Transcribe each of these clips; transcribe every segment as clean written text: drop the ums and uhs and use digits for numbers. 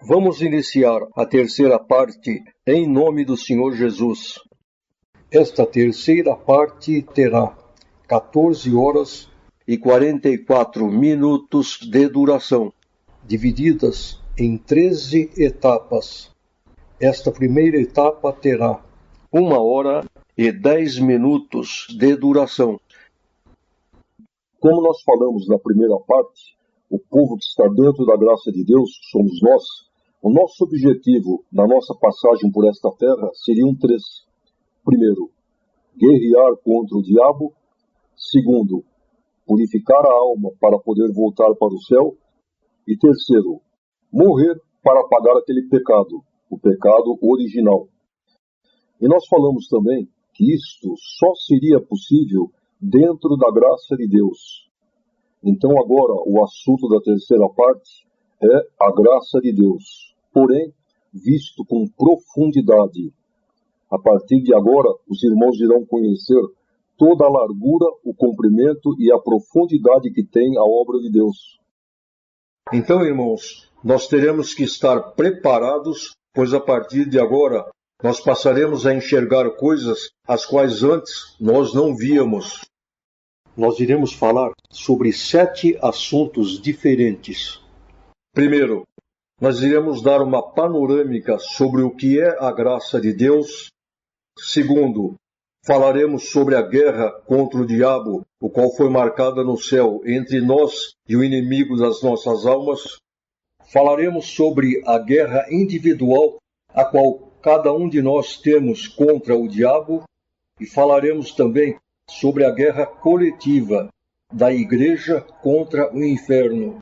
Vamos iniciar a terceira parte em nome do Senhor Jesus. Esta terceira parte terá 14 horas e 44 minutos de duração, divididas em 13 etapas. Esta primeira etapa terá 1 hora e 10 minutos de duração. Como nós falamos na primeira parte, o povo que está dentro da graça de Deus somos nós. O nosso objetivo na nossa passagem por esta terra seriam 3. Primeiro, guerrear contra o diabo. Segundo, purificar a alma para poder voltar para o céu. E terceiro, morrer para pagar aquele pecado, o pecado original. E nós falamos também que isto só seria possível dentro da graça de Deus. Então agora o assunto da terceira parte é a graça de Deus, porém visto com profundidade. A partir de agora os irmãos irão conhecer toda a largura, o comprimento e a profundidade que tem a obra de Deus. Então, irmãos, nós teremos que estar preparados, pois a partir de agora nós passaremos a enxergar coisas as quais antes nós não víamos. Nós iremos falar sobre 7 assuntos diferentes. Primeiro, nós iremos dar uma panorâmica sobre o que é a graça de Deus. Segundo, falaremos sobre a guerra contra o diabo, o qual foi marcada no céu entre nós e o inimigo das nossas almas. Falaremos sobre a guerra individual, a qual cada um de nós temos contra o diabo. E falaremos também sobre a guerra coletiva da igreja contra o inferno.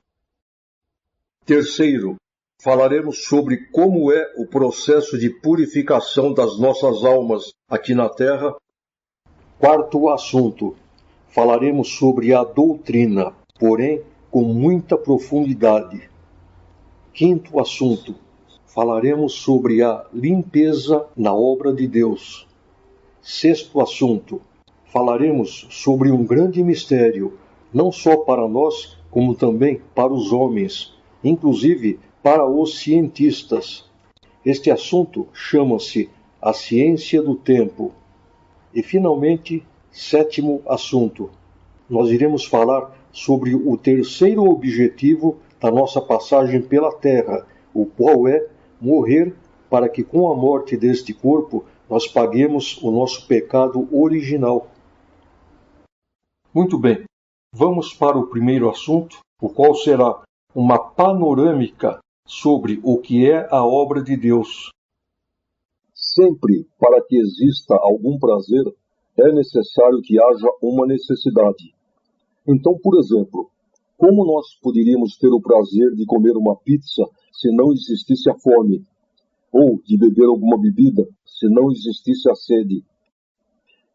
Terceiro, falaremos sobre como é o processo de purificação das nossas almas aqui na terra. Quarto assunto, falaremos sobre a doutrina, porém com muita profundidade. Quinto assunto, falaremos sobre a limpeza na obra de Deus. Sexto assunto, falaremos sobre um grande mistério, não só para nós, como também para os homens, inclusive para os cientistas. Este assunto chama-se a ciência do tempo. E, finalmente, sétimo assunto, nós iremos falar sobre o terceiro objetivo da nossa passagem pela Terra, o qual é morrer para que com a morte deste corpo nós paguemos o nosso pecado original. Muito bem, vamos para o primeiro assunto, o qual será uma panorâmica sobre o que é a obra de Deus. Sempre para que exista algum prazer, é necessário que haja uma necessidade. Então, por exemplo, como nós poderíamos ter o prazer de comer uma pizza se não existisse a fome? Ou de beber alguma bebida se não existisse a sede?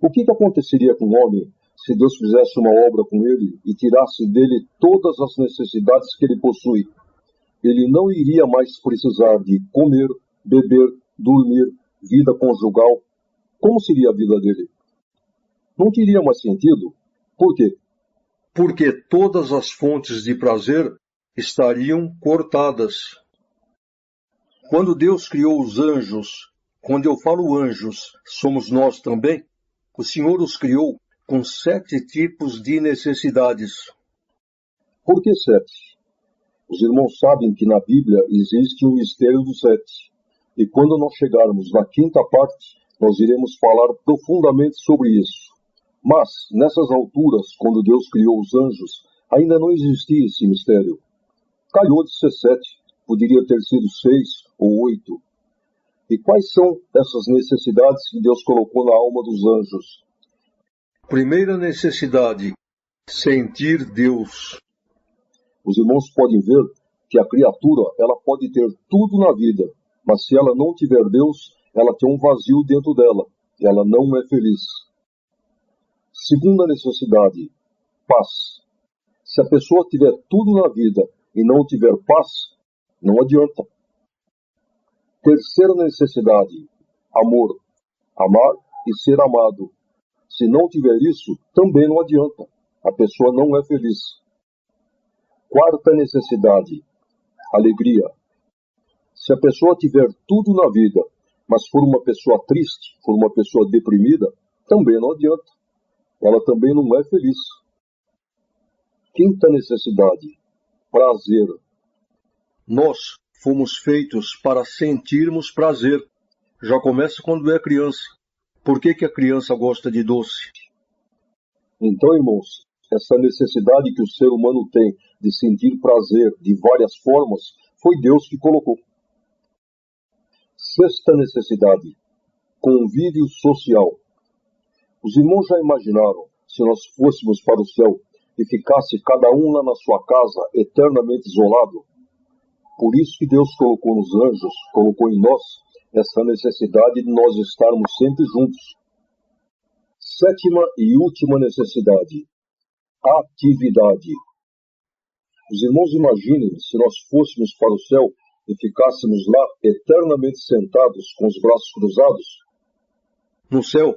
O que aconteceria com o homem se Deus fizesse uma obra com ele e tirasse dele todas as necessidades que ele possui? Ele não iria mais precisar de comer, beber, dormir, vida conjugal. Como seria a vida dele? Não teria mais sentido. Por quê? Porque todas as fontes de prazer estariam cortadas. Quando Deus criou os anjos, quando eu falo anjos, somos nós também, o Senhor os criou com 7 tipos de necessidades. Por que 7? Os irmãos sabem que na Bíblia existe um mistério dos 7. E quando nós chegarmos na quinta parte, nós iremos falar profundamente sobre isso. Mas, nessas alturas, quando Deus criou os anjos, ainda não existia esse mistério. Calhou de ser 7, poderia ter sido 6 ou 8. E quais são essas necessidades que Deus colocou na alma dos anjos? Primeira necessidade, sentir Deus. Os irmãos podem ver que a criatura ela pode ter tudo na vida, mas se ela não tiver Deus, ela tem um vazio dentro dela, e ela não é feliz. Segunda necessidade, paz. Se a pessoa tiver tudo na vida e não tiver paz, não adianta. Terceira necessidade, amor. Amar e ser amado. Se não tiver isso, também não adianta. A pessoa não é feliz. Quarta necessidade, alegria. Se a pessoa tiver tudo na vida, mas for uma pessoa triste, for uma pessoa deprimida, também não adianta. Ela também não é feliz. Quinta necessidade: prazer. Nós fomos feitos para sentirmos prazer. Já começa quando é criança. Por que a criança gosta de doce? Então, irmãos, essa necessidade que o ser humano tem de sentir prazer de várias formas, foi Deus que colocou. Sexta necessidade: convívio social. Os irmãos já imaginaram se nós fôssemos para o céu e ficasse cada um lá na sua casa eternamente isolado? Por isso que Deus colocou nos anjos, colocou em nós, essa necessidade de nós estarmos sempre juntos. Sétima e última necessidade: atividade. Os irmãos imaginem se nós fôssemos para o céu e ficássemos lá eternamente sentados com os braços cruzados. No céu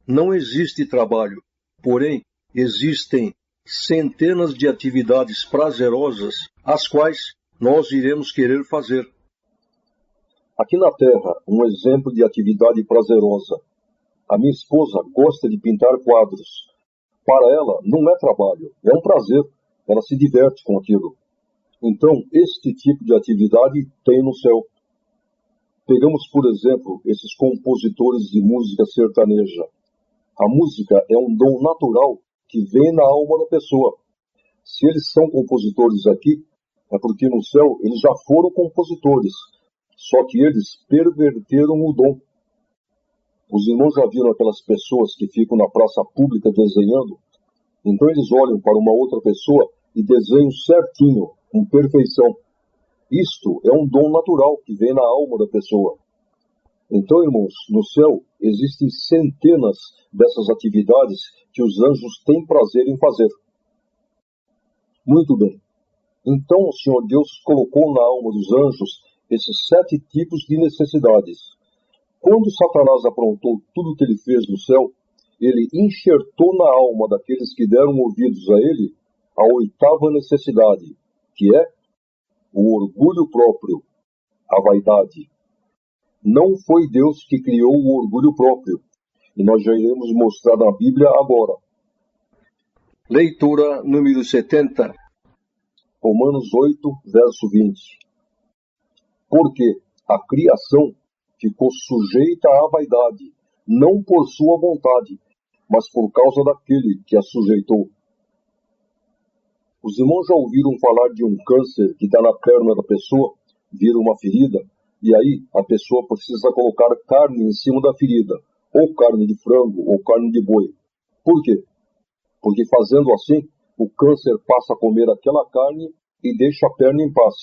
não existe trabalho, porém existem centenas de atividades prazerosas as quais nós iremos querer fazer. Aqui na Terra, um exemplo de atividade prazerosa. A minha esposa gosta de pintar quadros. Para ela, não é trabalho, é um prazer. Ela se diverte com aquilo. Então, este tipo de atividade tem no céu. Pegamos, por exemplo, esses compositores de música sertaneja. A música é um dom natural que vem na alma da pessoa. Se eles são compositores aqui, é porque no céu eles já foram compositores. Só que eles perverteram o dom. Os irmãos já viram aquelas pessoas que ficam na praça pública desenhando? Então eles olham para uma outra pessoa e desenham certinho, com perfeição. Isto é um dom natural que vem na alma da pessoa. Então, irmãos, no céu existem centenas dessas atividades que os anjos têm prazer em fazer. Muito bem. Então o Senhor Deus colocou na alma dos anjos esses 7 tipos de necessidades. Quando Satanás aprontou tudo o que ele fez no céu, ele enxertou na alma daqueles que deram ouvidos a ele a 8ª necessidade, que é o orgulho próprio, a vaidade. Não foi Deus que criou o orgulho próprio, e nós já iremos mostrar na Bíblia agora. Leitura número 70. Romanos 8, verso 20. Porque a criação ficou sujeita à vaidade, não por sua vontade, mas por causa daquele que a sujeitou. Os irmãos já ouviram falar de um câncer que está na perna da pessoa, vira uma ferida, e aí a pessoa precisa colocar carne em cima da ferida, ou carne de frango, ou carne de boi. Por quê? Porque fazendo assim, o câncer passa a comer aquela carne e deixa a perna em paz.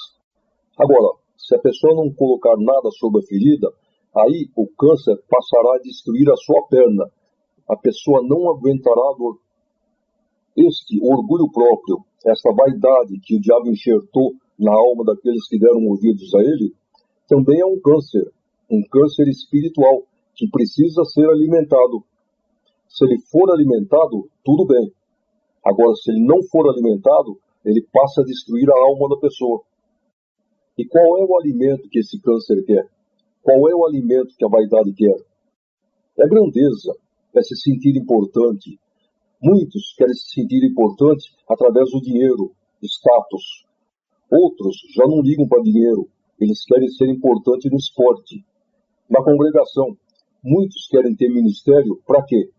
Agora, se a pessoa não colocar nada sobre a ferida, aí o câncer passará a destruir a sua perna. A pessoa não aguentará a dor. Este orgulho próprio, esta vaidade que o diabo enxertou na alma daqueles que deram ouvidos a ele, também é um câncer espiritual, que precisa ser alimentado. Se ele for alimentado, tudo bem. Agora, se ele não for alimentado, ele passa a destruir a alma da pessoa. E qual é o alimento que esse câncer quer? Qual é o alimento que a vaidade quer? É grandeza, é se sentir importante. Muitos querem se sentir importantes através do dinheiro, status. Outros já não ligam para dinheiro, eles querem ser importantes no esporte. Na congregação, muitos querem ter ministério para quê?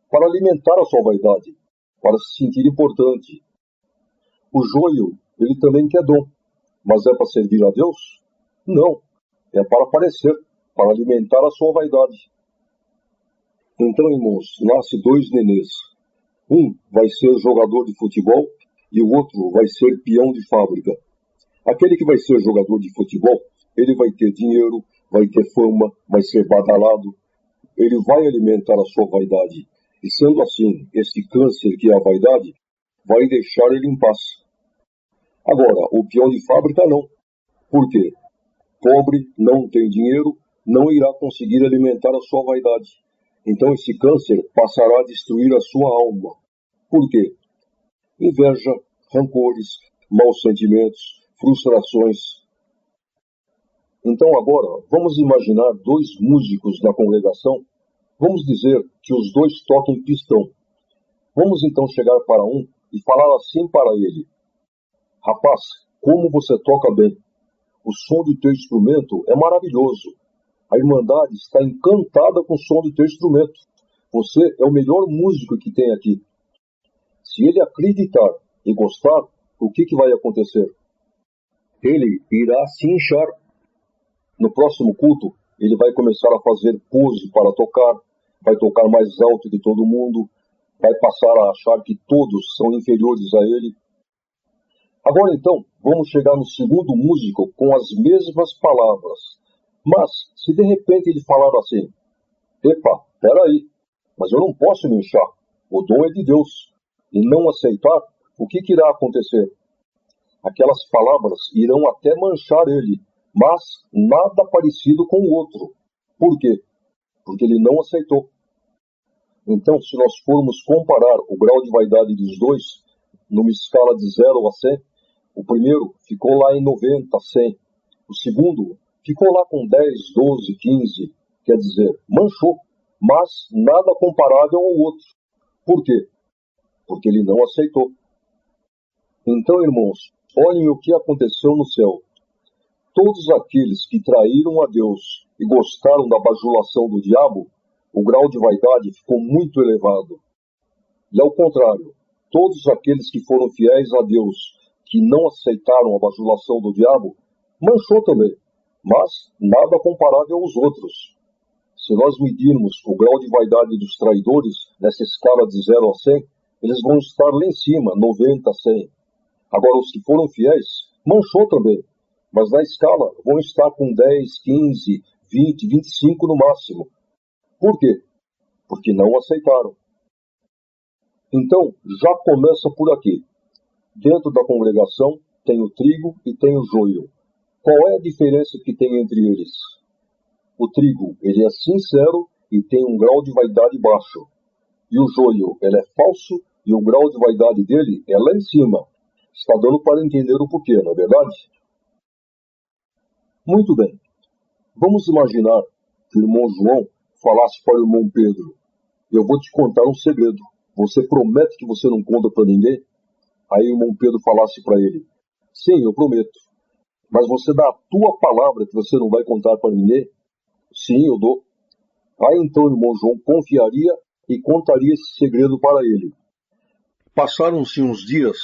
Para alimentar a sua vaidade, para se sentir importante. O joio, ele também quer dom, mas é para servir a Deus? Não, é para aparecer, para alimentar a sua vaidade. Então, irmãos, nasce 2 nenês. Um vai ser jogador de futebol e o outro vai ser peão de fábrica. Aquele que vai ser jogador de futebol, ele vai ter dinheiro, vai ter fama, vai ser badalado. Ele vai alimentar a sua vaidade. E sendo assim, esse câncer que é a vaidade, vai deixar ele em paz. Agora, o peão de fábrica não. Por quê? Pobre, não tem dinheiro, não irá conseguir alimentar a sua vaidade. Então esse câncer passará a destruir a sua alma. Por quê? Inveja, rancores, maus sentimentos, frustrações. Então agora, vamos imaginar dois músicos na congregação. Vamos dizer que os dois toquem pistão. Vamos então chegar para um e falar assim para ele: rapaz, como você toca bem. O som do teu instrumento é maravilhoso. A Irmandade está encantada com o som do teu instrumento. Você é o melhor músico que tem aqui. Se ele acreditar e gostar, o que vai acontecer? Ele irá se inchar. No próximo culto, ele vai começar a fazer pose para tocar, vai tocar mais alto que todo mundo, vai passar a achar que todos são inferiores a ele. Agora então, vamos chegar no segundo músico com as mesmas palavras. Mas, se de repente ele falar assim: epa, peraí, mas eu não posso me inchar, o dom é de Deus, e não aceitar, o que irá acontecer? Aquelas palavras irão até manchar ele, mas nada parecido com o outro. Por quê? Porque ele não aceitou. Então, se nós formos comparar o grau de vaidade dos dois, numa escala de 0 a 100, o primeiro ficou lá em 90, 100. O segundo ficou lá com 10, 12, 15. Quer dizer, manchou, mas nada comparável ao outro. Por quê? Porque ele não aceitou. Então, irmãos, olhem o que aconteceu no céu. Todos aqueles que traíram a Deus e gostaram da bajulação do diabo, o grau de vaidade ficou muito elevado. E ao contrário, todos aqueles que foram fiéis a Deus, que não aceitaram a bajulação do diabo, manchou também, mas nada comparável aos outros. Se nós medirmos o grau de vaidade dos traidores nessa escala de 0 a 100, eles vão estar lá em cima, 90, 100. Agora, os que foram fiéis, manchou também, mas na escala vão estar com 10, 15, 20, 25 no máximo. Por quê? Porque não aceitaram. Então, já começa por aqui. Dentro da congregação tem o trigo e tem o joio. Qual é a diferença que tem entre eles? O trigo, ele é sincero e tem um grau de vaidade baixo. E o joio, ele é falso e o grau de vaidade dele é lá em cima. Está dando para entender o porquê, não é verdade? Muito bem. Vamos imaginar que o irmão João falasse para o irmão Pedro: eu vou te contar um segredo. Você promete que você não conta para ninguém? Aí o irmão Pedro falasse para ele: sim, eu prometo. Mas você dá a tua palavra que você não vai contar para ninguém? Sim, eu dou. Aí então o irmão João confiaria e contaria esse segredo para ele. Passaram-se uns dias.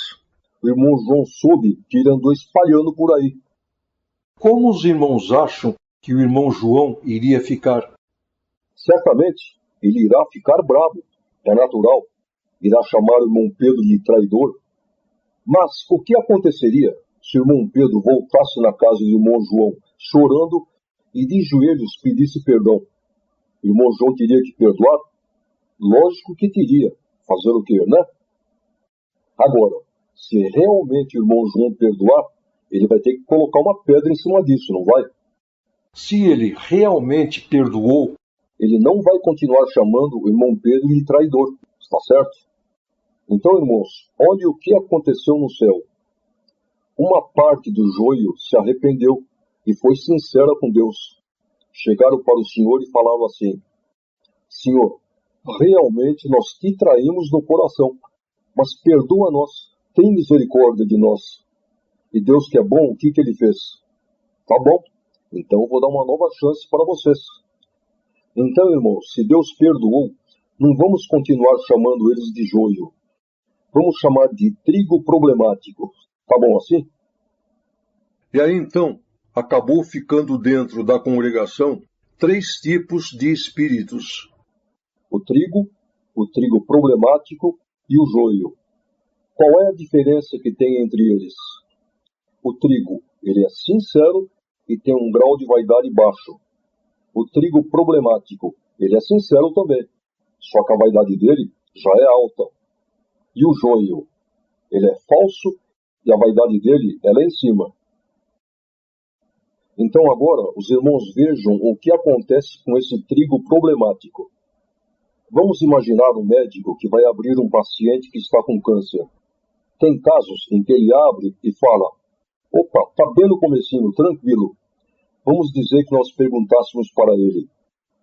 O irmão João soube que ele andou espalhando por aí. Como os irmãos acham que o irmão João iria ficar? Certamente, ele irá ficar bravo. É natural. Irá chamar o irmão Pedro de traidor. Mas o que aconteceria se o irmão Pedro voltasse na casa do irmão João, chorando e de joelhos pedisse perdão? O irmão João teria que perdoar? Lógico que teria. Fazer o quê, né? Agora, se realmente o irmão João perdoar, ele vai ter que colocar uma pedra em cima disso, não vai? Se ele realmente perdoou, ele não vai continuar chamando o irmão Pedro de traidor, está certo? Então, irmãos, olhe o que aconteceu no céu. Uma parte do joio se arrependeu e foi sincera com Deus. Chegaram para o Senhor e falaram assim: Senhor, realmente nós te traímos no coração, mas perdoa-nós, tem misericórdia de nós. E Deus, que é bom, o que ele fez? Tá bom, então eu vou dar uma nova chance para vocês. Então, irmãos, se Deus perdoou, não vamos continuar chamando eles de joio. Vamos chamar de trigo problemático. Tá bom assim? E aí então, acabou ficando dentro da congregação 3 tipos de espíritos. O trigo problemático e o joio. Qual é a diferença que tem entre eles? O trigo, ele é sincero e tem um grau de vaidade baixo. O trigo problemático, ele é sincero também, só que a vaidade dele já é alta. E o joio, ele é falso e a vaidade dele é lá em cima. Então agora, os irmãos vejam o que acontece com esse trigo problemático. Vamos imaginar um médico que vai abrir um paciente que está com câncer. Tem casos em que ele abre e fala: opa, tá bem no comecinho, tranquilo. Vamos dizer que nós perguntássemos para ele: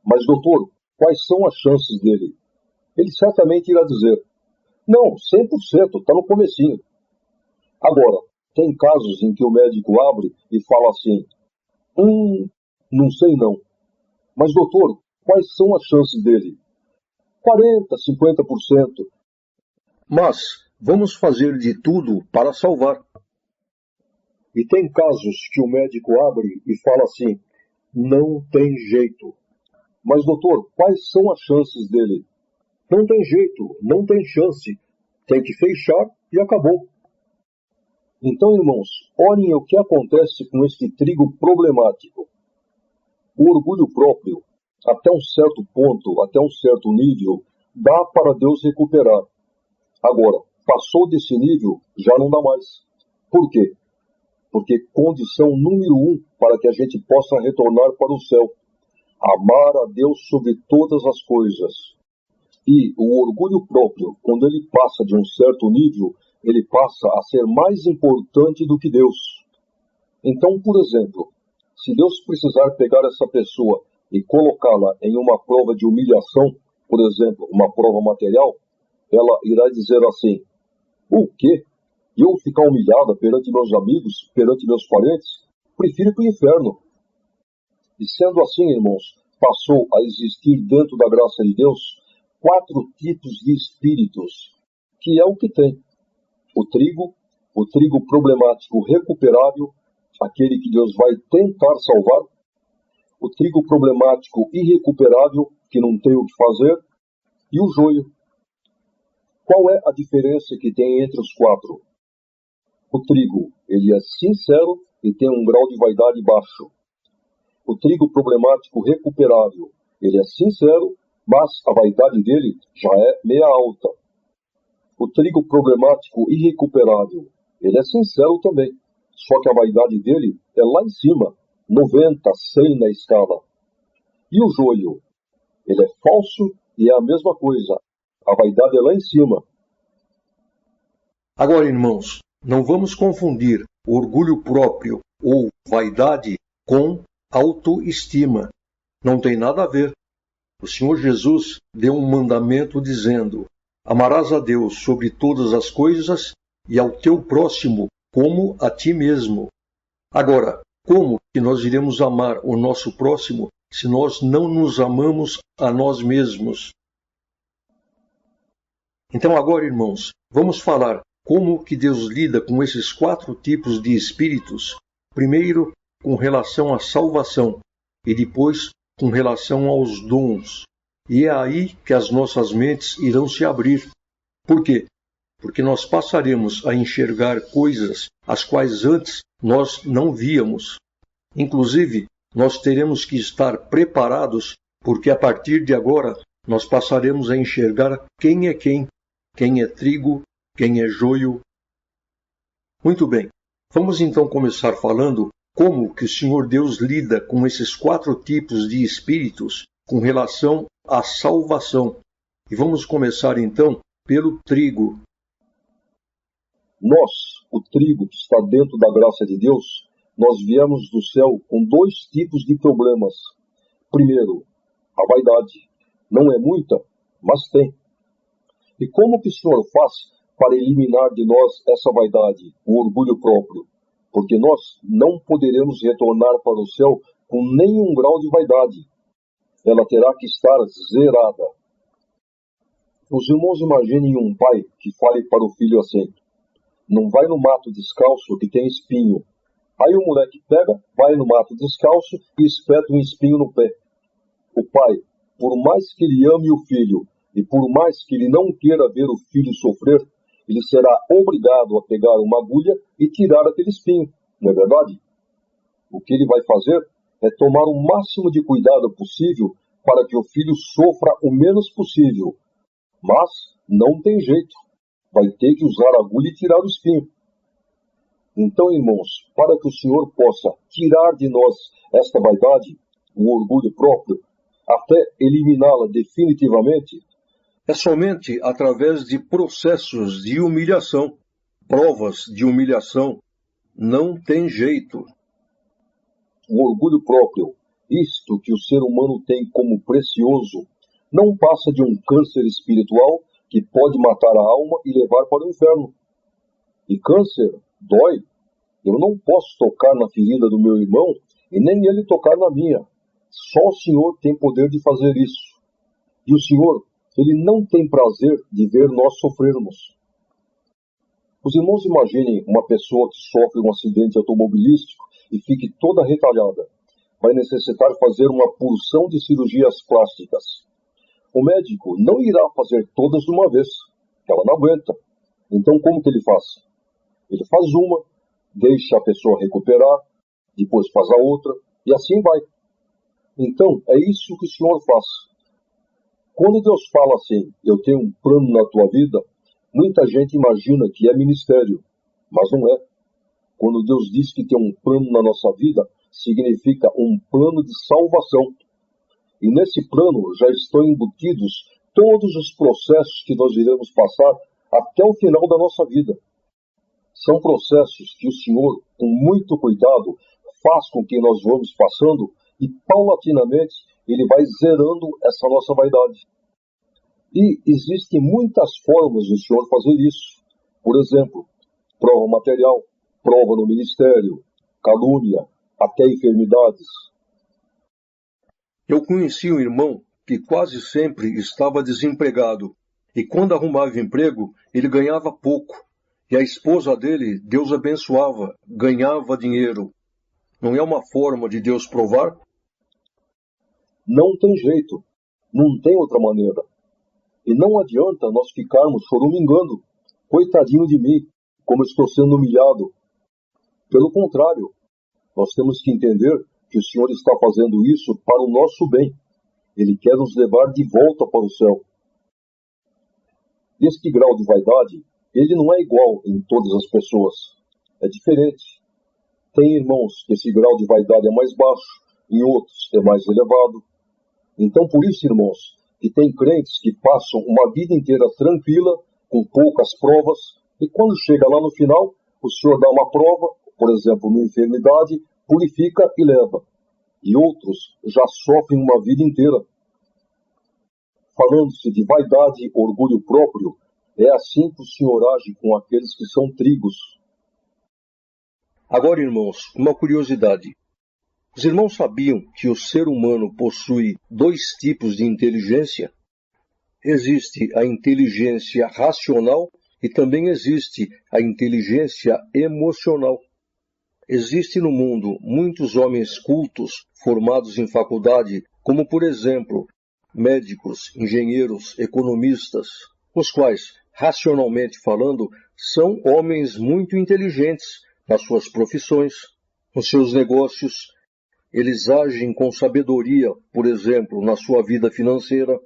mas doutor, quais são as chances dele? Ele certamente irá dizer: não, 100%, está no comecinho. Agora, tem casos em que o médico abre e fala assim: não sei não. Mas doutor, quais são as chances dele? 40, 50%. Mas vamos fazer de tudo para salvar. E tem casos que o médico abre e fala assim: não tem jeito. Mas doutor, quais são as chances dele? Não tem jeito, não tem chance. Tem que fechar e acabou. Então, irmãos, olhem o que acontece com este trigo problemático. O orgulho próprio, até um certo ponto, até um certo nível, dá para Deus recuperar. Agora, passou desse nível, já não dá mais. Por quê? Porque condição número 1 para que a gente possa retornar para o céu: amar a Deus sobre todas as coisas. E o orgulho próprio, quando ele passa de um certo nível, ele passa a ser mais importante do que Deus. Então, por exemplo, se Deus precisar pegar essa pessoa e colocá-la em uma prova de humilhação, por exemplo, uma prova material, ela irá dizer assim: o quê? Eu ficar humilhada perante meus amigos, perante meus parentes? Prefiro ir para o inferno. E sendo assim, irmãos, passou a existir dentro da graça de Deus 4 tipos de espíritos, que é o que tem. O trigo problemático recuperável, aquele que Deus vai tentar salvar. O trigo problemático irrecuperável, que não tem o que fazer. E o joio. Qual é a diferença que tem entre os 4? O trigo, ele é sincero e tem um grau de vaidade baixo. O trigo problemático recuperável, ele é sincero, mas a vaidade dele já é meia alta. O trigo problemático irrecuperável, ele é sincero também, só que a vaidade dele é lá em cima, 90, 100 na escala. E o joio, ele é falso e é a mesma coisa, a vaidade é lá em cima. Agora, irmãos, não vamos confundir orgulho próprio ou vaidade com autoestima. Não tem nada a ver. O Senhor Jesus deu um mandamento dizendo: amarás a Deus sobre todas as coisas e ao teu próximo como a ti mesmo. Agora, como que nós iremos amar o nosso próximo se nós não nos amamos a nós mesmos? Então agora, irmãos, vamos falar como que Deus lida com esses 4 tipos de espíritos, primeiro com relação à salvação e depois com relação aos dons. E é aí que as nossas mentes irão se abrir. Por quê? Porque nós passaremos a enxergar coisas as quais antes nós não víamos. Inclusive, nós teremos que estar preparados, porque a partir de agora nós passaremos a enxergar quem é trigo, quem é joio. Muito bem, vamos então começar falando como que o Senhor Deus lida com esses 4 tipos de espíritos com relação à salvação. E vamos começar então pelo trigo. Nós, o trigo que está dentro da graça de Deus, nós viemos do céu com 2 tipos de problemas. Primeiro, a vaidade. Não é muita, mas tem. E como que o Senhor faz para eliminar de nós essa vaidade, o orgulho próprio? Porque nós não poderemos retornar para o céu com nenhum grau de vaidade. Ela terá que estar zerada. Os irmãos imaginem um pai que fale para o filho assim: não vai no mato descalço que tem espinho. Aí o moleque pega, vai no mato descalço e espeta um espinho no pé. O pai, por mais que ele ame o filho, e por mais que ele não queira ver o filho sofrer, ele será obrigado a pegar uma agulha e tirar aquele espinho, não é verdade? O que ele vai fazer é tomar o máximo de cuidado possível para que o filho sofra o menos possível. Mas não tem jeito, vai ter que usar a agulha e tirar o espinho. Então, irmãos, para que o Senhor possa tirar de nós esta vaidade, o orgulho próprio, até eliminá-la definitivamente, é somente através de processos de humilhação, provas de humilhação. Não tem jeito. o orgulho próprio, isto que o ser humano tem como precioso, não passa de um câncer espiritual que pode matar a alma e levar para o inferno. E câncer dói. Eu não posso tocar na ferida do meu irmão e nem ele tocar na minha. Só o Senhor tem poder de fazer isso. E o Senhor, Ele não tem prazer de ver nós sofrermos. Os irmãos imaginem uma pessoa que sofre um acidente automobilístico e fique toda retalhada. Vai necessitar fazer uma porção de cirurgias plásticas. O médico não irá fazer todas de uma vez. Ela não aguenta. Então como que ele faz? Ele faz uma, deixa a pessoa recuperar, depois faz a outra, e assim vai. Então, é isso que o Senhor faz. Quando Deus fala assim, eu tenho um plano na tua vida, muita gente imagina que é ministério, mas não é. Quando Deus diz que tem um plano na nossa vida, significa um plano de salvação. E nesse plano já estão embutidos todos os processos que nós iremos passar até o final da nossa vida. São processos que o Senhor, com muito cuidado, faz com que nós vamos passando e, paulatinamente, Ele vai zerando essa nossa vaidade. E existem muitas formas do Senhor fazer isso. Por exemplo, prova material, prova no ministério, calúnia, até enfermidades. Eu conheci um irmão que quase sempre estava desempregado, e quando arrumava emprego, ele ganhava pouco, e a esposa dele, Deus abençoava, ganhava dinheiro. Não é uma forma de Deus provar? Não tem jeito, não tem outra maneira. E não adianta nós ficarmos choramingando, coitadinho de mim, como estou sendo humilhado. Pelo contrário, nós temos que entender que o Senhor está fazendo isso para o nosso bem. Ele quer nos levar de volta para o céu. Este grau de vaidade, ele não é igual em todas as pessoas. É diferente. Tem irmãos que esse grau de vaidade é mais baixo, em outros é mais elevado. Então, por isso, irmãos, que tem crentes que passam uma vida inteira tranquila, com poucas provas, e quando chega lá no final, o Senhor dá uma prova, por exemplo, numa enfermidade, purifica e leva. E outros já sofrem uma vida inteira. Falando-se de vaidade e orgulho próprio, é assim que o Senhor age com aqueles que são trigos. Agora, irmãos, uma curiosidade. Os irmãos sabiam que o ser humano possui dois tipos de inteligência? Existe a inteligência racional e também existe a inteligência emocional. Existe no mundo muitos homens cultos formados em faculdade, como por exemplo, médicos, engenheiros, economistas, os quais, racionalmente falando, são homens muito inteligentes nas suas profissões, nos seus negócios. Eles agem com sabedoria, por exemplo, na sua vida financeira.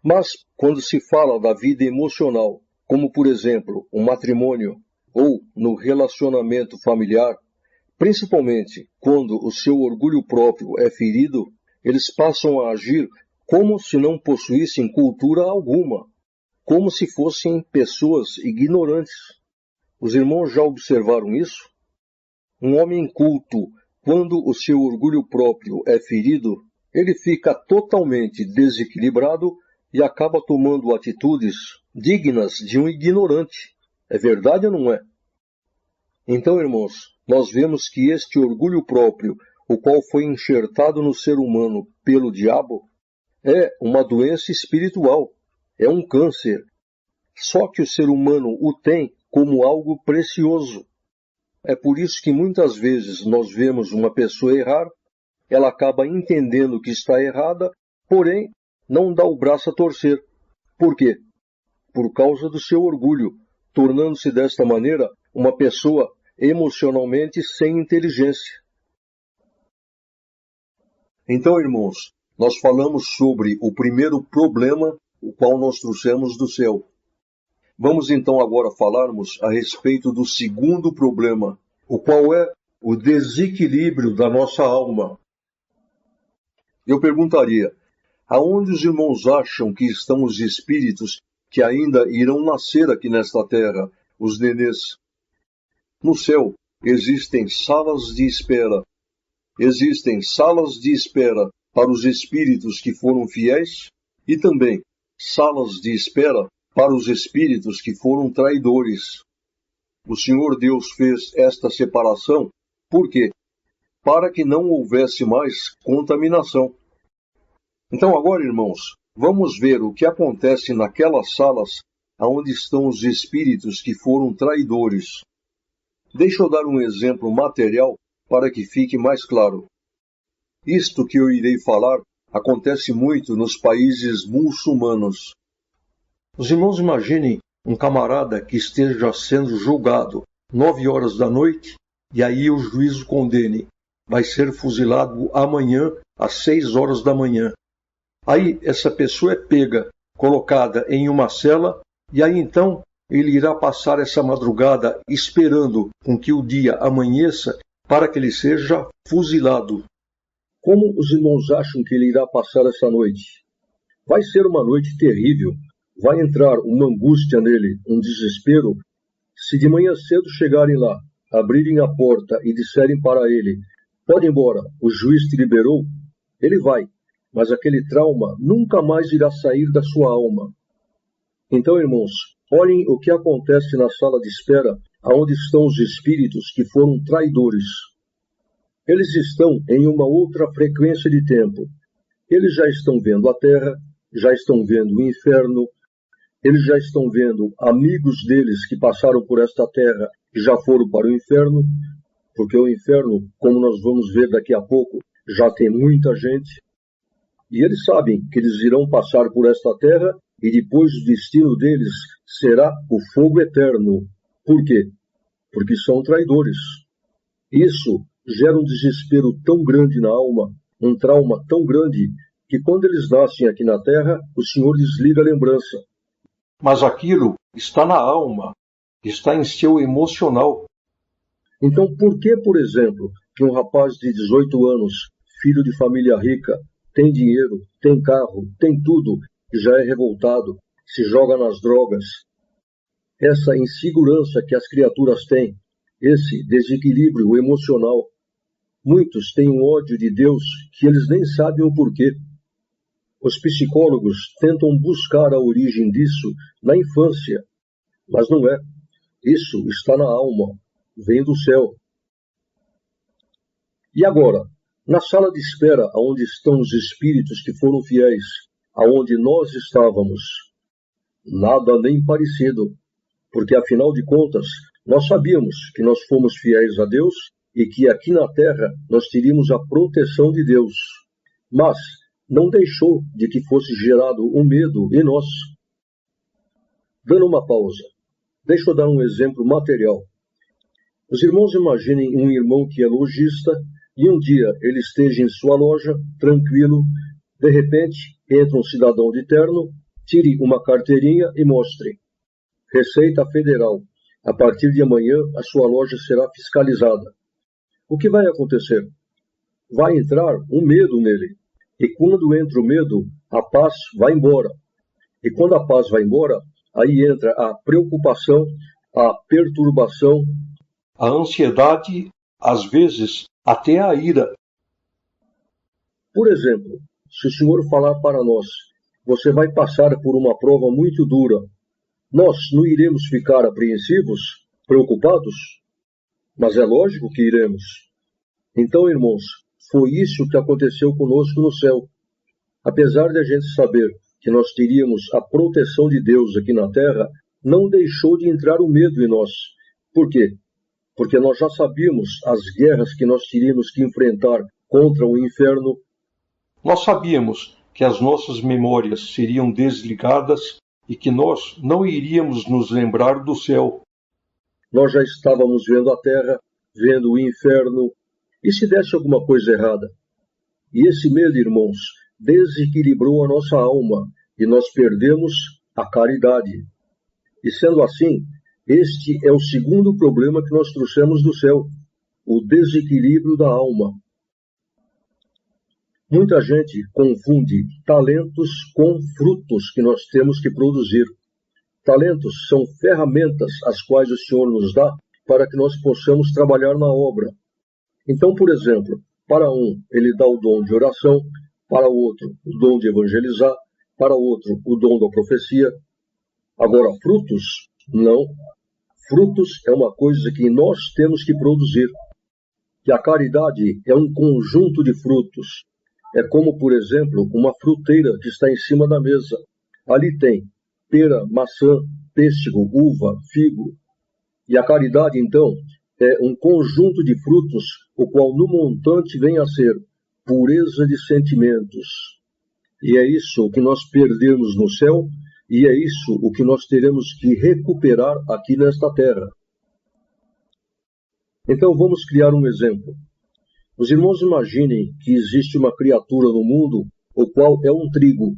Mas, quando se fala da vida emocional, como por exemplo, o matrimônio ou no relacionamento familiar, principalmente quando o seu orgulho próprio é ferido, eles passam a agir como se não possuíssem cultura alguma, como se fossem pessoas ignorantes. Os irmãos já observaram isso? Um homem culto, quando o seu orgulho próprio é ferido, ele fica totalmente desequilibrado e acaba tomando atitudes dignas de um ignorante. É verdade ou não é? Então, irmãos, nós vemos que este orgulho próprio, o qual foi enxertado no ser humano pelo diabo, é uma doença espiritual, é um câncer. Só que o ser humano o tem como algo precioso. É por isso que muitas vezes nós vemos uma pessoa errar, ela acaba entendendo que está errada, porém não dá o braço a torcer. Por quê? Por causa do seu orgulho, tornando-se desta maneira uma pessoa emocionalmente sem inteligência. Então, irmãos, nós falamos sobre o primeiro problema, o qual nós trouxemos do céu. Vamos então agora falarmos a respeito do segundo problema, o qual é o desequilíbrio da nossa alma. Eu perguntaria, aonde os irmãos acham que estão os espíritos que ainda irão nascer aqui nesta terra, os nenês? No céu existem salas de espera. existem salas de espera para os espíritos que foram fiéis e também salas de espera para os espíritos que foram traidores. O Senhor Deus fez esta separação, por quê? Para que não houvesse mais contaminação. Então agora, irmãos, vamos ver o que acontece naquelas salas onde estão os espíritos que foram traidores. Deixa eu dar um exemplo material para que fique mais claro. Isto que eu irei falar acontece muito nos países muçulmanos. Os irmãos imaginem um camarada que esteja sendo julgado 9 horas da noite e aí o juiz o condene. Vai ser fuzilado amanhã às 6 horas da manhã. Aí essa pessoa é pega, colocada em uma cela e aí então ele irá passar essa madrugada esperando com que o dia amanheça para que ele seja fuzilado. Como os irmãos acham que ele irá passar essa noite? Vai ser uma noite terrível. Vai entrar uma angústia nele, um desespero. Se de manhã cedo chegarem lá, abrirem a porta e disserem para ele: pode ir embora, o juiz te liberou, ele vai, mas aquele trauma nunca mais irá sair da sua alma. Então, irmãos, olhem o que acontece na sala de espera, onde estão os espíritos que foram traidores. Eles estão em uma outra frequência de tempo. Eles já estão vendo a terra, já estão vendo o inferno, eles já estão vendo amigos deles que passaram por esta terra e já foram para o inferno, porque o inferno, como nós vamos ver daqui a pouco, já tem muita gente. E eles sabem que eles irão passar por esta terra e depois o destino deles será o fogo eterno. Por quê? Porque são traidores. Isso gera um desespero tão grande na alma, um trauma tão grande, que quando eles nascem aqui na terra, o Senhor desliga a lembrança. Mas aquilo está na alma, está em seu emocional. Então, por que, por exemplo, que um rapaz de 18 anos, filho de família rica, tem dinheiro, tem carro, tem tudo, e já é revoltado, se joga nas drogas? Essa insegurança que as criaturas têm, esse desequilíbrio emocional. Muitos têm um ódio de Deus que eles nem sabem o porquê. Os psicólogos tentam buscar a origem disso na infância, mas não é. Isso está na alma, vem do céu. E agora, na sala de espera, onde estão os espíritos que foram fiéis, aonde nós estávamos, nada nem parecido, porque afinal de contas, nós sabíamos que nós fomos fiéis a Deus e que aqui na terra nós teríamos a proteção de Deus. Mas não deixou de que fosse gerado um medo em nós. Dando uma pausa, deixa eu dar um exemplo material. Os irmãos imaginem um irmão que é lojista e um dia ele esteja em sua loja, tranquilo, de repente entra um cidadão de terno, tire uma carteirinha e mostre. Receita Federal, a partir de amanhã a sua loja será fiscalizada. O que vai acontecer? Vai entrar um medo nele. E quando entra o medo, a paz vai embora. E quando a paz vai embora, aí entra a preocupação, a perturbação, a ansiedade, às vezes até a ira. Por exemplo, se o Senhor falar para nós, você vai passar por uma prova muito dura, nós não iremos ficar apreensivos, preocupados? Mas é lógico que iremos. Então, irmãos, foi isso que aconteceu conosco no céu. Apesar de a gente saber que nós teríamos a proteção de Deus aqui na terra, não deixou de entrar o medo em nós. Por quê? Porque nós já sabíamos as guerras que nós teríamos que enfrentar contra o inferno. Nós sabíamos que as nossas memórias seriam desligadas e que nós não iríamos nos lembrar do céu. Nós já estávamos vendo a terra, vendo o inferno. E se desse alguma coisa errada? E esse medo, irmãos, desequilibrou a nossa alma e nós perdemos a caridade. E sendo assim, este é o segundo problema que nós trouxemos do céu, o desequilíbrio da alma. Muita gente confunde talentos com frutos que nós temos que produzir. Talentos são ferramentas as quais o Senhor nos dá para que nós possamos trabalhar na obra. Então, por exemplo, Para um, ele dá o dom de oração, para o outro, o dom de evangelizar, para o outro, o dom da profecia. Agora, frutos, não. Frutos é uma coisa que nós temos que produzir. Que a caridade é um conjunto de frutos. É como, por exemplo, uma fruteira que está em cima da mesa. Ali tem pera, maçã, pêssego, uva, figo. E a caridade, então, é um conjunto de frutos, o qual no montante vem a ser pureza de sentimentos. E é isso o que nós perdemos no céu, e é isso o que nós teremos que recuperar aqui nesta terra. Então vamos criar um exemplo. Os irmãos imaginem que existe uma criatura no mundo, o qual é um trigo,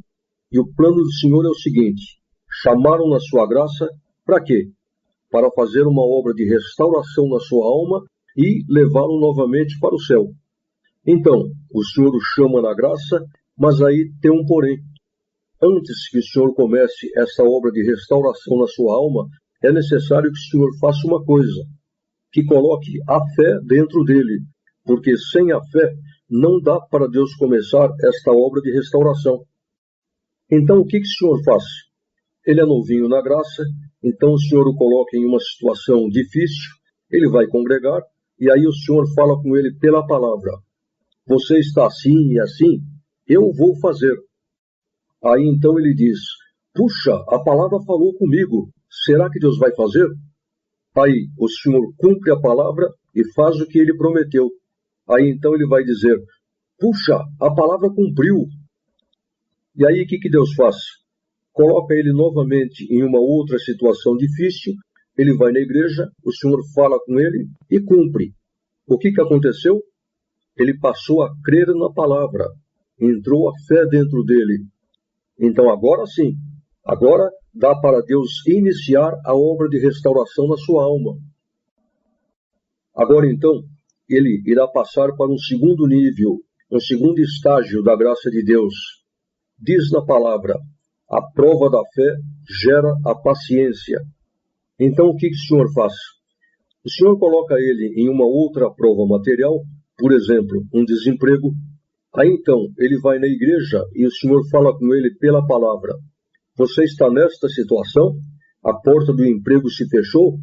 e o plano do Senhor é o seguinte: chamaram na sua graça, para quê? Para fazer uma obra de restauração na sua alma e levá-lo novamente para o céu. Então, o Senhor o chama na graça, mas aí tem um porém. Antes que o Senhor comece essa obra de restauração na sua alma, é necessário que o Senhor faça uma coisa, que coloque a fé dentro dele, porque sem a fé não dá para Deus começar esta obra de restauração. Então, o que o Senhor faz? Ele é novinho na graça, então o Senhor o coloca em uma situação difícil, ele vai congregar, e aí o Senhor fala com ele pela palavra. Você está assim e assim, eu vou fazer. Aí então ele diz, puxa, a palavra falou comigo, será que Deus vai fazer? Aí o Senhor cumpre a palavra e faz o que ele prometeu. Aí então ele vai dizer, puxa, a palavra cumpriu. E aí o que Deus faz? Coloca ele novamente em uma outra situação difícil, ele vai na igreja, o Senhor fala com ele e cumpre. O que aconteceu? Ele passou a crer na palavra, entrou a fé dentro dele. Então agora sim, agora dá para Deus iniciar a obra de restauração na sua alma. Agora então, ele irá passar para um segundo nível, um segundo estágio da graça de Deus. Diz na palavra, a prova da fé gera a paciência. Então o que o Senhor faz? O Senhor coloca ele em uma outra prova material, por exemplo, um desemprego. Aí então ele vai na igreja e o Senhor fala com ele pela palavra. Você está nesta situação? A porta do emprego se fechou?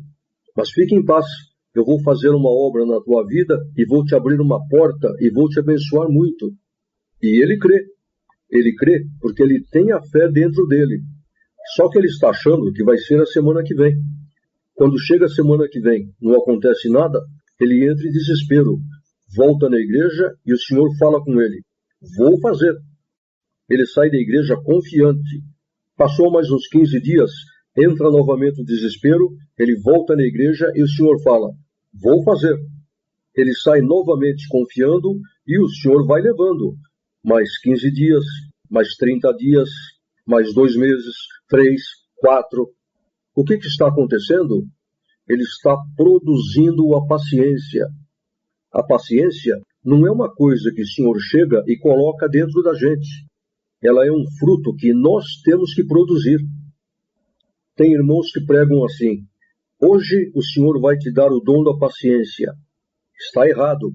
Mas fique em paz. Eu vou fazer uma obra na tua vida e vou te abrir uma porta e vou te abençoar muito. E ele crê. Ele crê porque ele tem a fé dentro dele. Só que ele está achando que vai ser a semana que vem. Quando chega a semana que vem, não acontece nada, ele entra em desespero. Volta na igreja e o Senhor fala com ele. Vou fazer. Ele sai da igreja confiante. Passou mais uns 15 dias, entra novamente o desespero, ele volta na igreja e o Senhor fala, vou fazer. Ele sai novamente confiando e o Senhor vai levando. Mais 15 dias, mais 30 dias, mais 2 meses, 3, 4. O que está acontecendo? Ele está produzindo a paciência. A paciência não é uma coisa que o Senhor chega e coloca dentro da gente. Ela é um fruto que nós temos que produzir. Tem irmãos que pregam assim, hoje o Senhor vai te dar o dom da paciência. Está errado,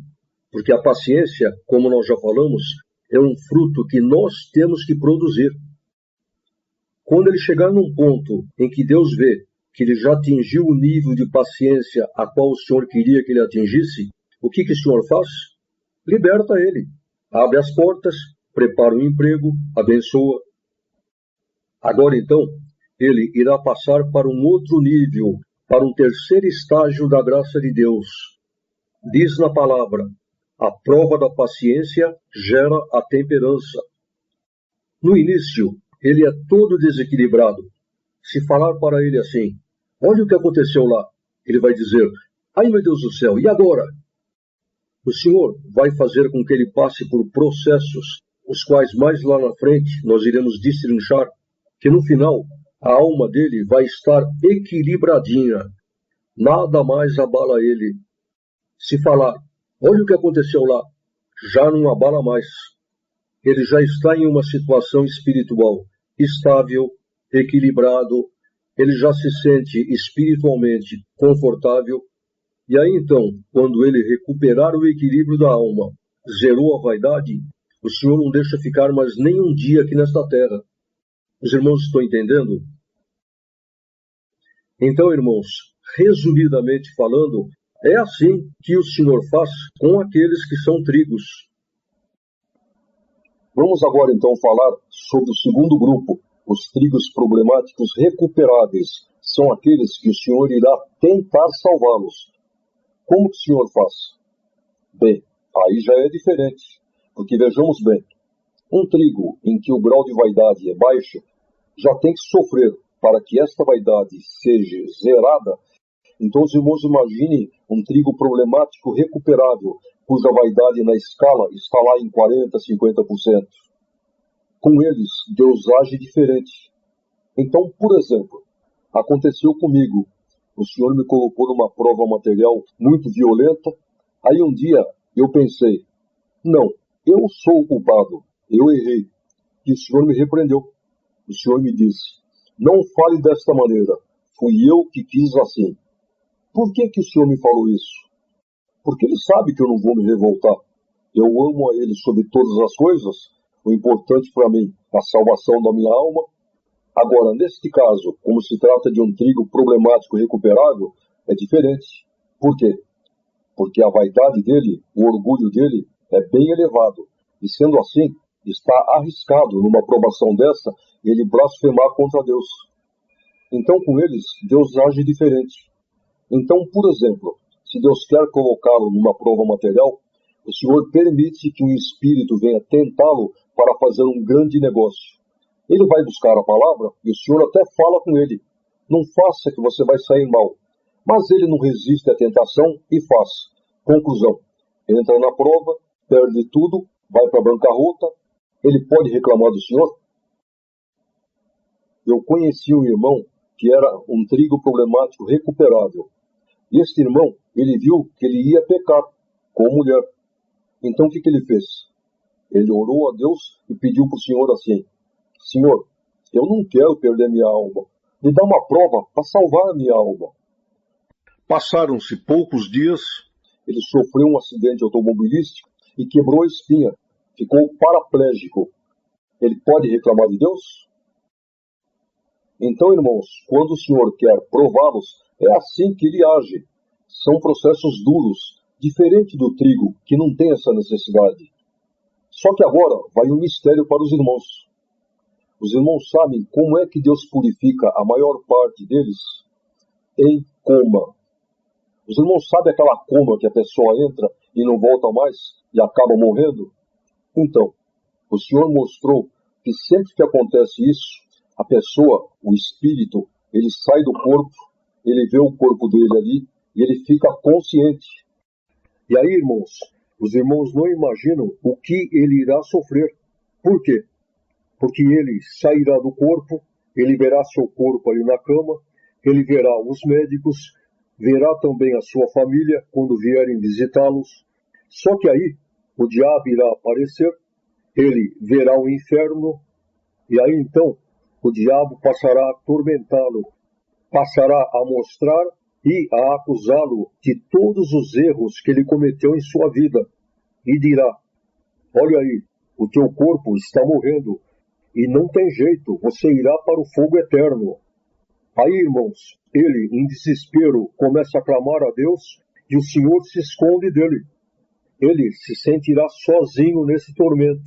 porque a paciência, como nós já falamos, é um fruto que nós temos que produzir. Quando ele chegar num ponto em que Deus vê que ele já atingiu o nível de paciência a qual o Senhor queria que ele atingisse, o que o Senhor faz? Liberta ele, abre as portas, prepara um emprego, abençoa. Agora então, ele irá passar para um outro nível, para um terceiro estágio da graça de Deus. Diz na palavra, a prova da paciência gera a temperança. No início, ele é todo desequilibrado. Se falar para ele assim, olha o que aconteceu lá, ele vai dizer, ai meu Deus do céu, e agora? O Senhor vai fazer com que ele passe por processos, os quais mais lá na frente nós iremos destrinchar, que no final a alma dele vai estar equilibradinha, nada mais abala ele. Se falar, olha o que aconteceu lá, já não abala mais. Ele já está em uma situação espiritual estável, equilibrado, ele já se sente espiritualmente confortável. E aí então, quando ele recuperar o equilíbrio da alma, zerou a vaidade, o Senhor não deixa ficar mais nem um dia aqui nesta terra. Os irmãos estão entendendo? Então, irmãos, resumidamente falando, é assim que o Senhor faz com aqueles que são trigos. Vamos agora então falar sobre o segundo grupo, os trigos problemáticos recuperáveis. São aqueles que o Senhor irá tentar salvá-los. Como que o Senhor faz? Bem, aí já é diferente, porque vejamos bem, um trigo em que o grau de vaidade é baixo, já tem que sofrer para que esta vaidade seja zerada. Então os irmãos imaginem um trigo problemático recuperável, cuja vaidade na escala está lá em 40%, 50%. Com eles, Deus age diferente. Então, por exemplo, aconteceu comigo. O Senhor me colocou numa prova material muito violenta. Aí um dia eu pensei, não, eu sou o culpado, eu errei. E o Senhor me repreendeu. O Senhor me disse, não fale desta maneira, fui eu que quis assim. Por que o Senhor me falou isso? Porque Ele sabe que eu não vou me revoltar. Eu amo a Ele sobre todas as coisas. O importante para mim é a salvação da minha alma. Agora, neste caso, como se trata de um trigo problemático e recuperável, é diferente. Por quê? Porque a vaidade dele, o orgulho dele, é bem elevado. E sendo assim, está arriscado numa provação dessa ele blasfemar contra Deus. Então, com eles, Deus age diferente. Então, por exemplo, se Deus quer colocá-lo numa prova material, o Senhor permite que um espírito venha tentá-lo para fazer um grande negócio. Ele vai buscar a palavra e o Senhor até fala com ele. Não faça que você vai sair mal. Mas ele não resiste à tentação e faz. Conclusão. Entra na prova, perde tudo, vai para a bancarrota. Ele pode reclamar do Senhor? Eu conheci um irmão que era um trigo problemático recuperável. E este irmão, ele viu que ele ia pecar com mulher. Então o que ele fez? Ele orou a Deus e pediu para o Senhor assim, Senhor, eu não quero perder minha alma. Me dá uma prova para salvar a minha alma. Passaram-se poucos dias. Ele sofreu um acidente automobilístico e quebrou a espinha. Ficou paraplégico. Ele pode reclamar de Deus? Então, irmãos, quando o Senhor quer prová-los, é assim que ele age. São processos duros, diferente do trigo, que não tem essa necessidade. Só que agora vai um mistério para os irmãos. Os irmãos sabem como é que Deus purifica a maior parte deles? Em coma. Os irmãos sabem aquela coma que a pessoa entra e não volta mais e acaba morrendo? Então, o Senhor mostrou que sempre que acontece isso, a pessoa, o espírito, ele sai do corpo, ele vê o corpo dele ali e ele fica consciente. E aí, irmãos, os irmãos não imaginam o que ele irá sofrer. Por quê? Porque ele sairá do corpo, ele verá seu corpo ali na cama, ele verá os médicos, verá também a sua família quando vierem visitá-los. Só que aí o diabo irá aparecer, ele verá o inferno, e aí então o diabo passará a atormentá-lo, passará a mostrar e a acusá-lo de todos os erros que ele cometeu em sua vida. E dirá, olha aí, o teu corpo está morrendo, e não tem jeito, você irá para o fogo eterno. Aí, irmãos, ele, em desespero, começa a clamar a Deus e o Senhor se esconde dele. Ele se sentirá sozinho nesse tormento.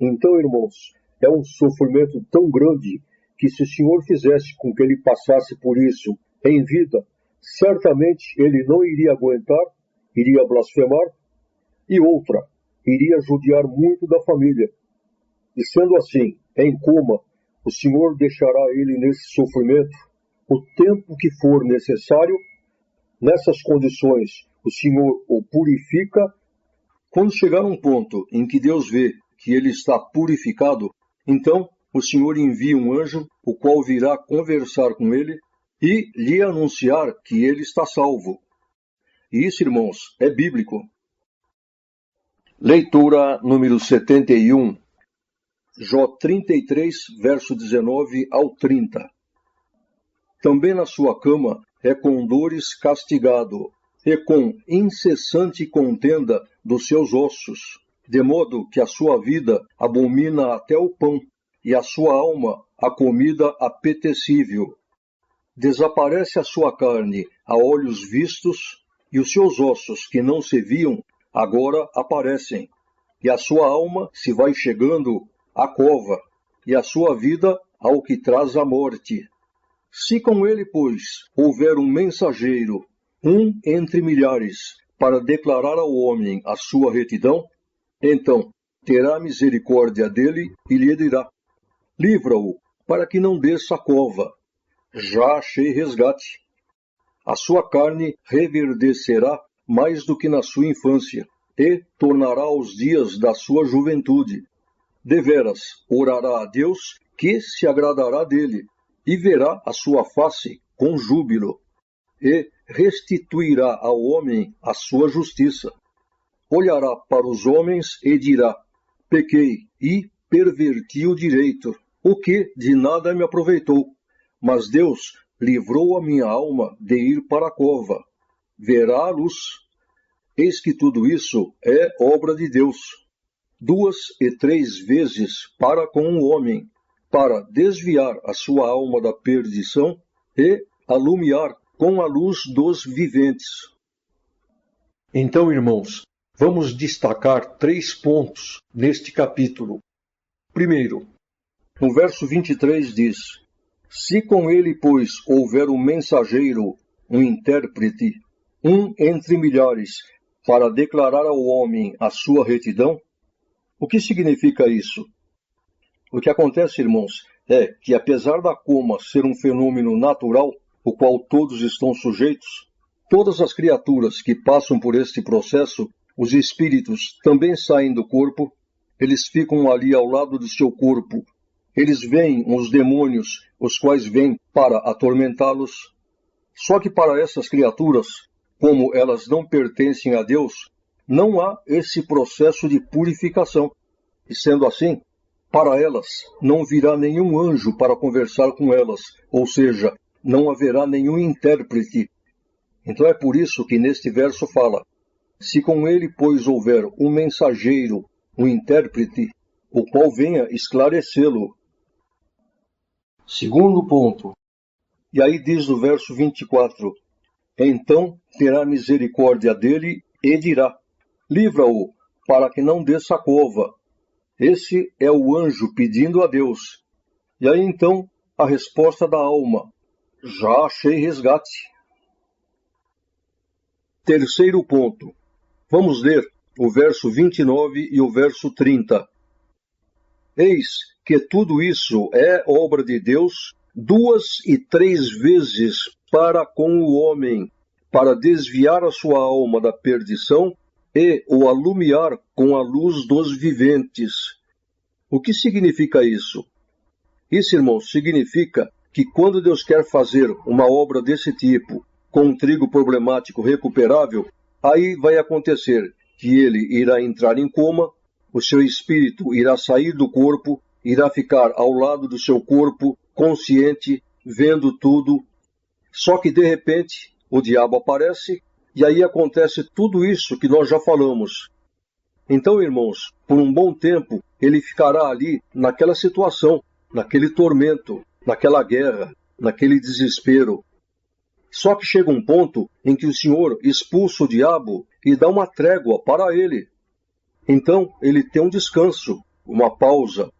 Então, irmãos, é um sofrimento tão grande que se o Senhor fizesse com que ele passasse por isso em vida, certamente ele não iria aguentar, iria blasfemar, e outra, iria judiar muito da família. E sendo assim, em coma, o Senhor deixará ele nesse sofrimento o tempo que for necessário. Nessas condições, o Senhor o purifica. Quando chegar um ponto em que Deus vê que ele está purificado, então o Senhor envia um anjo, o qual virá conversar com ele e lhe anunciar que ele está salvo. E isso, irmãos, é bíblico. Leitura número 71. Jó 33, verso 19 ao 30. Também na sua cama é com dores castigado, e com incessante contenda dos seus ossos, de modo que a sua vida abomina até o pão, e a sua alma a comida apetecível. Desaparece a sua carne a olhos vistos, e os seus ossos que não se viam, agora aparecem, e a sua alma se vai chegando à cova, e a sua vida ao que traz a morte. Se com ele, pois, houver um mensageiro, um entre milhares, para declarar ao homem a sua retidão, então terá misericórdia dele e lhe dirá: livra-o, para que não desça a cova. Já achei resgate. A sua carne reverdecerá mais do que na sua infância, e tornará os dias da sua juventude. Deveras orará a Deus, que se agradará dele, e verá a sua face com júbilo, e restituirá ao homem a sua justiça. Olhará para os homens e dirá: pequei e perverti o direito, o que de nada me aproveitou. Mas Deus livrou a minha alma de ir para a cova. Verá a luz. Eis que tudo isso é obra de Deus, 2 e 3 vezes para com o homem, para desviar a sua alma da perdição e alumiar com a luz dos viventes. Então, irmãos, vamos destacar 3 pontos neste capítulo. Primeiro, no verso 23 diz: se com ele, pois, houver um mensageiro, um intérprete, um entre milhares, para declarar ao homem a sua retidão. O que significa isso? O que acontece, irmãos, é que apesar da coma ser um fenômeno natural, o qual todos estão sujeitos, todas as criaturas que passam por este processo, os espíritos também saem do corpo, eles ficam ali ao lado do seu corpo, eles veem os demônios, os quais vêm para atormentá-los. Só que para essas criaturas, como elas não pertencem a Deus, não há esse processo de purificação. E sendo assim, para elas não virá nenhum anjo para conversar com elas, ou seja, não haverá nenhum intérprete. Então é por isso que neste verso fala: se com ele, pois, houver um mensageiro, um intérprete, o qual venha esclarecê-lo. Segundo ponto, e aí diz no verso 24, então terá misericórdia dele e dirá: livra-o, para que não desça a cova. Esse é o anjo pedindo a Deus. E aí então a resposta da alma: já achei resgate. Terceiro ponto, vamos ler o verso 29 e o verso 30. Eis que tudo isso é obra de Deus 2 e 3 vezes para com o homem, para desviar a sua alma da perdição e o alumiar com a luz dos viventes. O que significa isso? Isso, irmãos, significa que quando Deus quer fazer uma obra desse tipo, com um trigo problemático recuperável, aí vai acontecer que ele irá entrar em coma, o seu espírito irá sair do corpo, irá ficar ao lado do seu corpo, consciente, vendo tudo. Só que, de repente, o diabo aparece e aí acontece tudo isso que nós já falamos. Então, irmãos, por um bom tempo, ele ficará ali naquela situação, naquele tormento, naquela guerra, naquele desespero. Só que chega um ponto em que o Senhor expulsa o diabo e dá uma trégua para ele. Então, ele tem um descanso, uma pausa.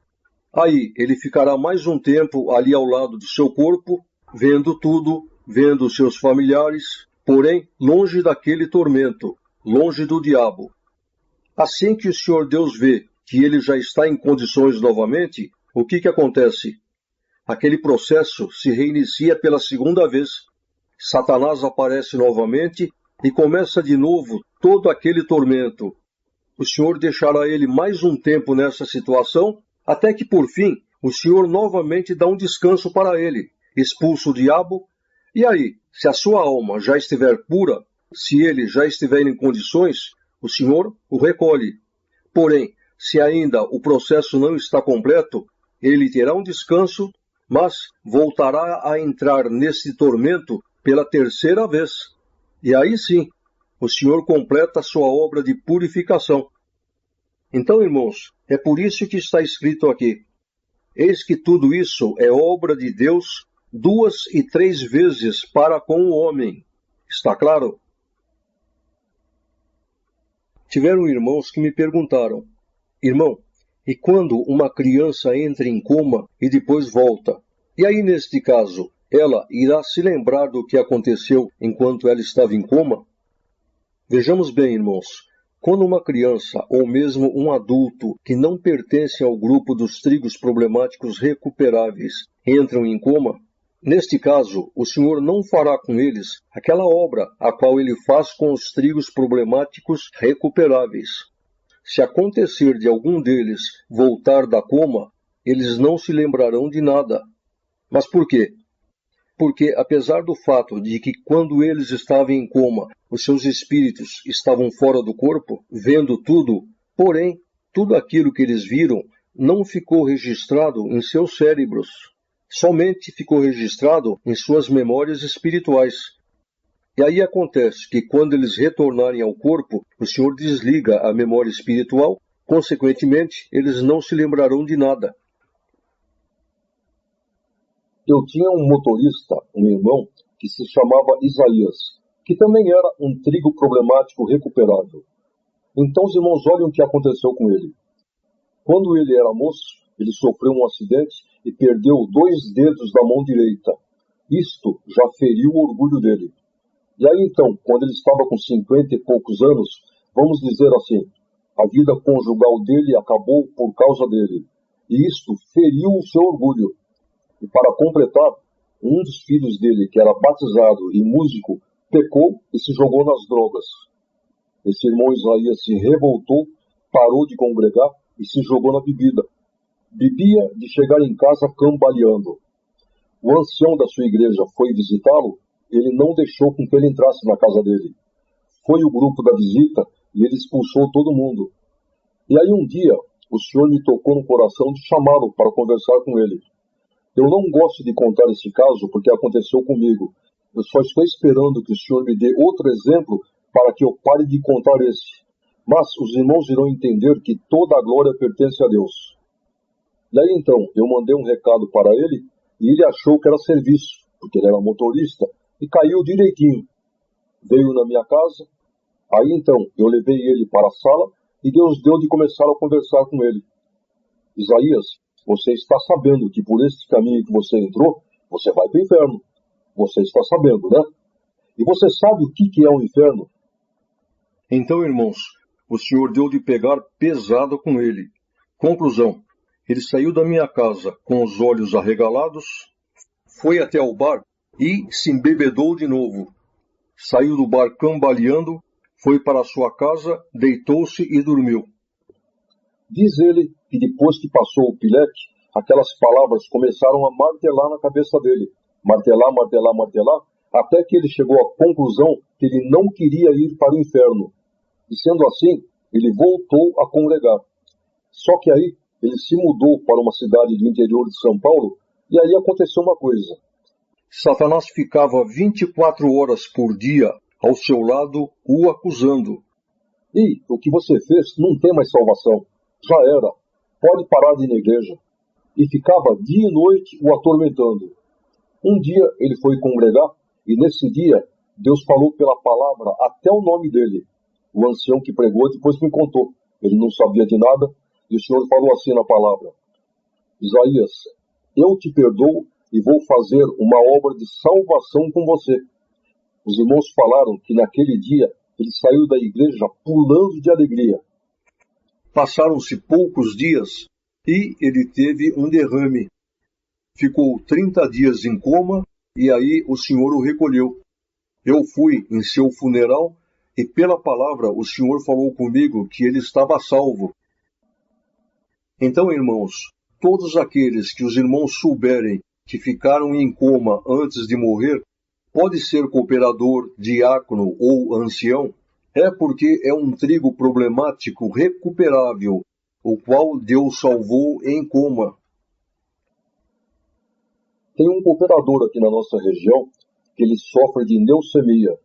Aí, ele ficará mais um tempo ali ao lado do seu corpo, vendo tudo, vendo os seus familiares, porém, longe daquele tormento, longe do diabo. Assim que o Senhor Deus vê que ele já está em condições novamente, o que acontece? Aquele processo se reinicia pela segunda vez. Satanás aparece novamente e começa de novo todo aquele tormento. O Senhor deixará ele mais um tempo nessa situação, até que, por fim, o Senhor novamente dá um descanso para ele, expulsa o diabo. E aí, se a sua alma já estiver pura, se ele já estiver em condições, o Senhor o recolhe. Porém, se ainda o processo não está completo, ele terá um descanso, mas voltará a entrar nesse tormento pela terceira vez. E aí sim, o Senhor completa a sua obra de purificação. Então, irmãos, é por isso que está escrito aqui: eis que tudo isso é obra de Deus 2 e 3 vezes para com o homem. Está claro? Tiveram irmãos que me perguntaram: irmão, e quando uma criança entra em coma e depois volta? E aí, neste caso, ela irá se lembrar do que aconteceu enquanto ela estava em coma? Vejamos bem, irmãos. Quando uma criança ou mesmo um adulto que não pertence ao grupo dos trigos problemáticos recuperáveis entram em coma, neste caso, o Senhor não fará com eles aquela obra a qual ele faz com os trigos problemáticos recuperáveis. Se acontecer de algum deles voltar da coma, eles não se lembrarão de nada. Mas por quê? Porque, apesar do fato de que quando eles estavam em coma, os seus espíritos estavam fora do corpo, vendo tudo, porém, tudo aquilo que eles viram não ficou registrado em seus cérebros. Somente ficou registrado em suas memórias espirituais. E aí acontece que quando eles retornarem ao corpo, o Senhor desliga a memória espiritual, consequentemente, eles não se lembrarão de nada. Eu tinha um motorista, um irmão, que se chamava Isaías, que também era um trigo problemático recuperável. Então os irmãos olhem o que aconteceu com ele. Quando ele era moço, ele sofreu um acidente e perdeu 2 dedos da mão direita. Isto já feriu o orgulho dele. E aí então, quando ele estava com 50 e poucos anos, vamos dizer assim, a vida conjugal dele acabou por causa dele. E isto feriu o seu orgulho. E para completar, um dos filhos dele, que era batizado e músico, pecou e se jogou nas drogas. Esse irmão Isaías se revoltou, parou de congregar e se jogou na bebida. Bebia de chegar em casa cambaleando. O ancião da sua igreja foi visitá-lo, ele não deixou com que ele entrasse na casa dele. Foi o grupo da visita e ele expulsou todo mundo. E aí um dia, o Senhor me tocou no coração de chamá-lo para conversar com ele. Eu não gosto de contar esse caso porque aconteceu comigo. Eu só estou esperando que o Senhor me dê outro exemplo para que eu pare de contar esse. Mas os irmãos irão entender que toda a glória pertence a Deus. E aí então, eu mandei um recado para ele e ele achou que era serviço, porque ele era motorista, e caiu direitinho. Veio na minha casa, aí então eu levei ele para a sala e Deus deu de começar a conversar com ele. Isaías, você está sabendo que por este caminho que você entrou, você vai para o inferno. Você está sabendo, né? E você sabe o que é o inferno? Então, irmãos, o Senhor deu de pegar pesado com ele. Conclusão: ele saiu da minha casa com os olhos arregalados, foi até o bar e se embebedou de novo. Saiu do bar cambaleando, foi para sua casa, deitou-se e dormiu. Diz ele que depois que passou o pileque, aquelas palavras começaram a martelar na cabeça dele. Martelar, martelar, martelar, até que ele chegou à conclusão que ele não queria ir para o inferno. E sendo assim, ele voltou a congregar. Só que aí, ele se mudou para uma cidade do interior de São Paulo, e aí aconteceu uma coisa. Satanás ficava 24 horas por dia ao seu lado, o acusando. E o que você fez não tem mais salvação. Já era. Pode parar de ir na igreja. E ficava dia e noite o atormentando. Um dia ele foi congregar e nesse dia Deus falou pela palavra até o nome dele. O ancião que pregou depois me contou. Ele não sabia de nada e o Senhor falou assim na palavra: Isaías, eu te perdoo e vou fazer uma obra de salvação com você. Os irmãos falaram que naquele dia ele saiu da igreja pulando de alegria. Passaram-se poucos dias e ele teve um derrame. Ficou 30 dias em coma e aí o Senhor o recolheu. Eu fui em seu funeral e pela palavra o Senhor falou comigo que ele estava salvo. Então, irmãos, todos aqueles que os irmãos souberem que ficaram em coma antes de morrer, pode ser cooperador, diácono ou ancião, é porque é um trigo problemático recuperável, o qual Deus salvou em coma. Tem um cooperador aqui na nossa região que ele sofre de leucemia.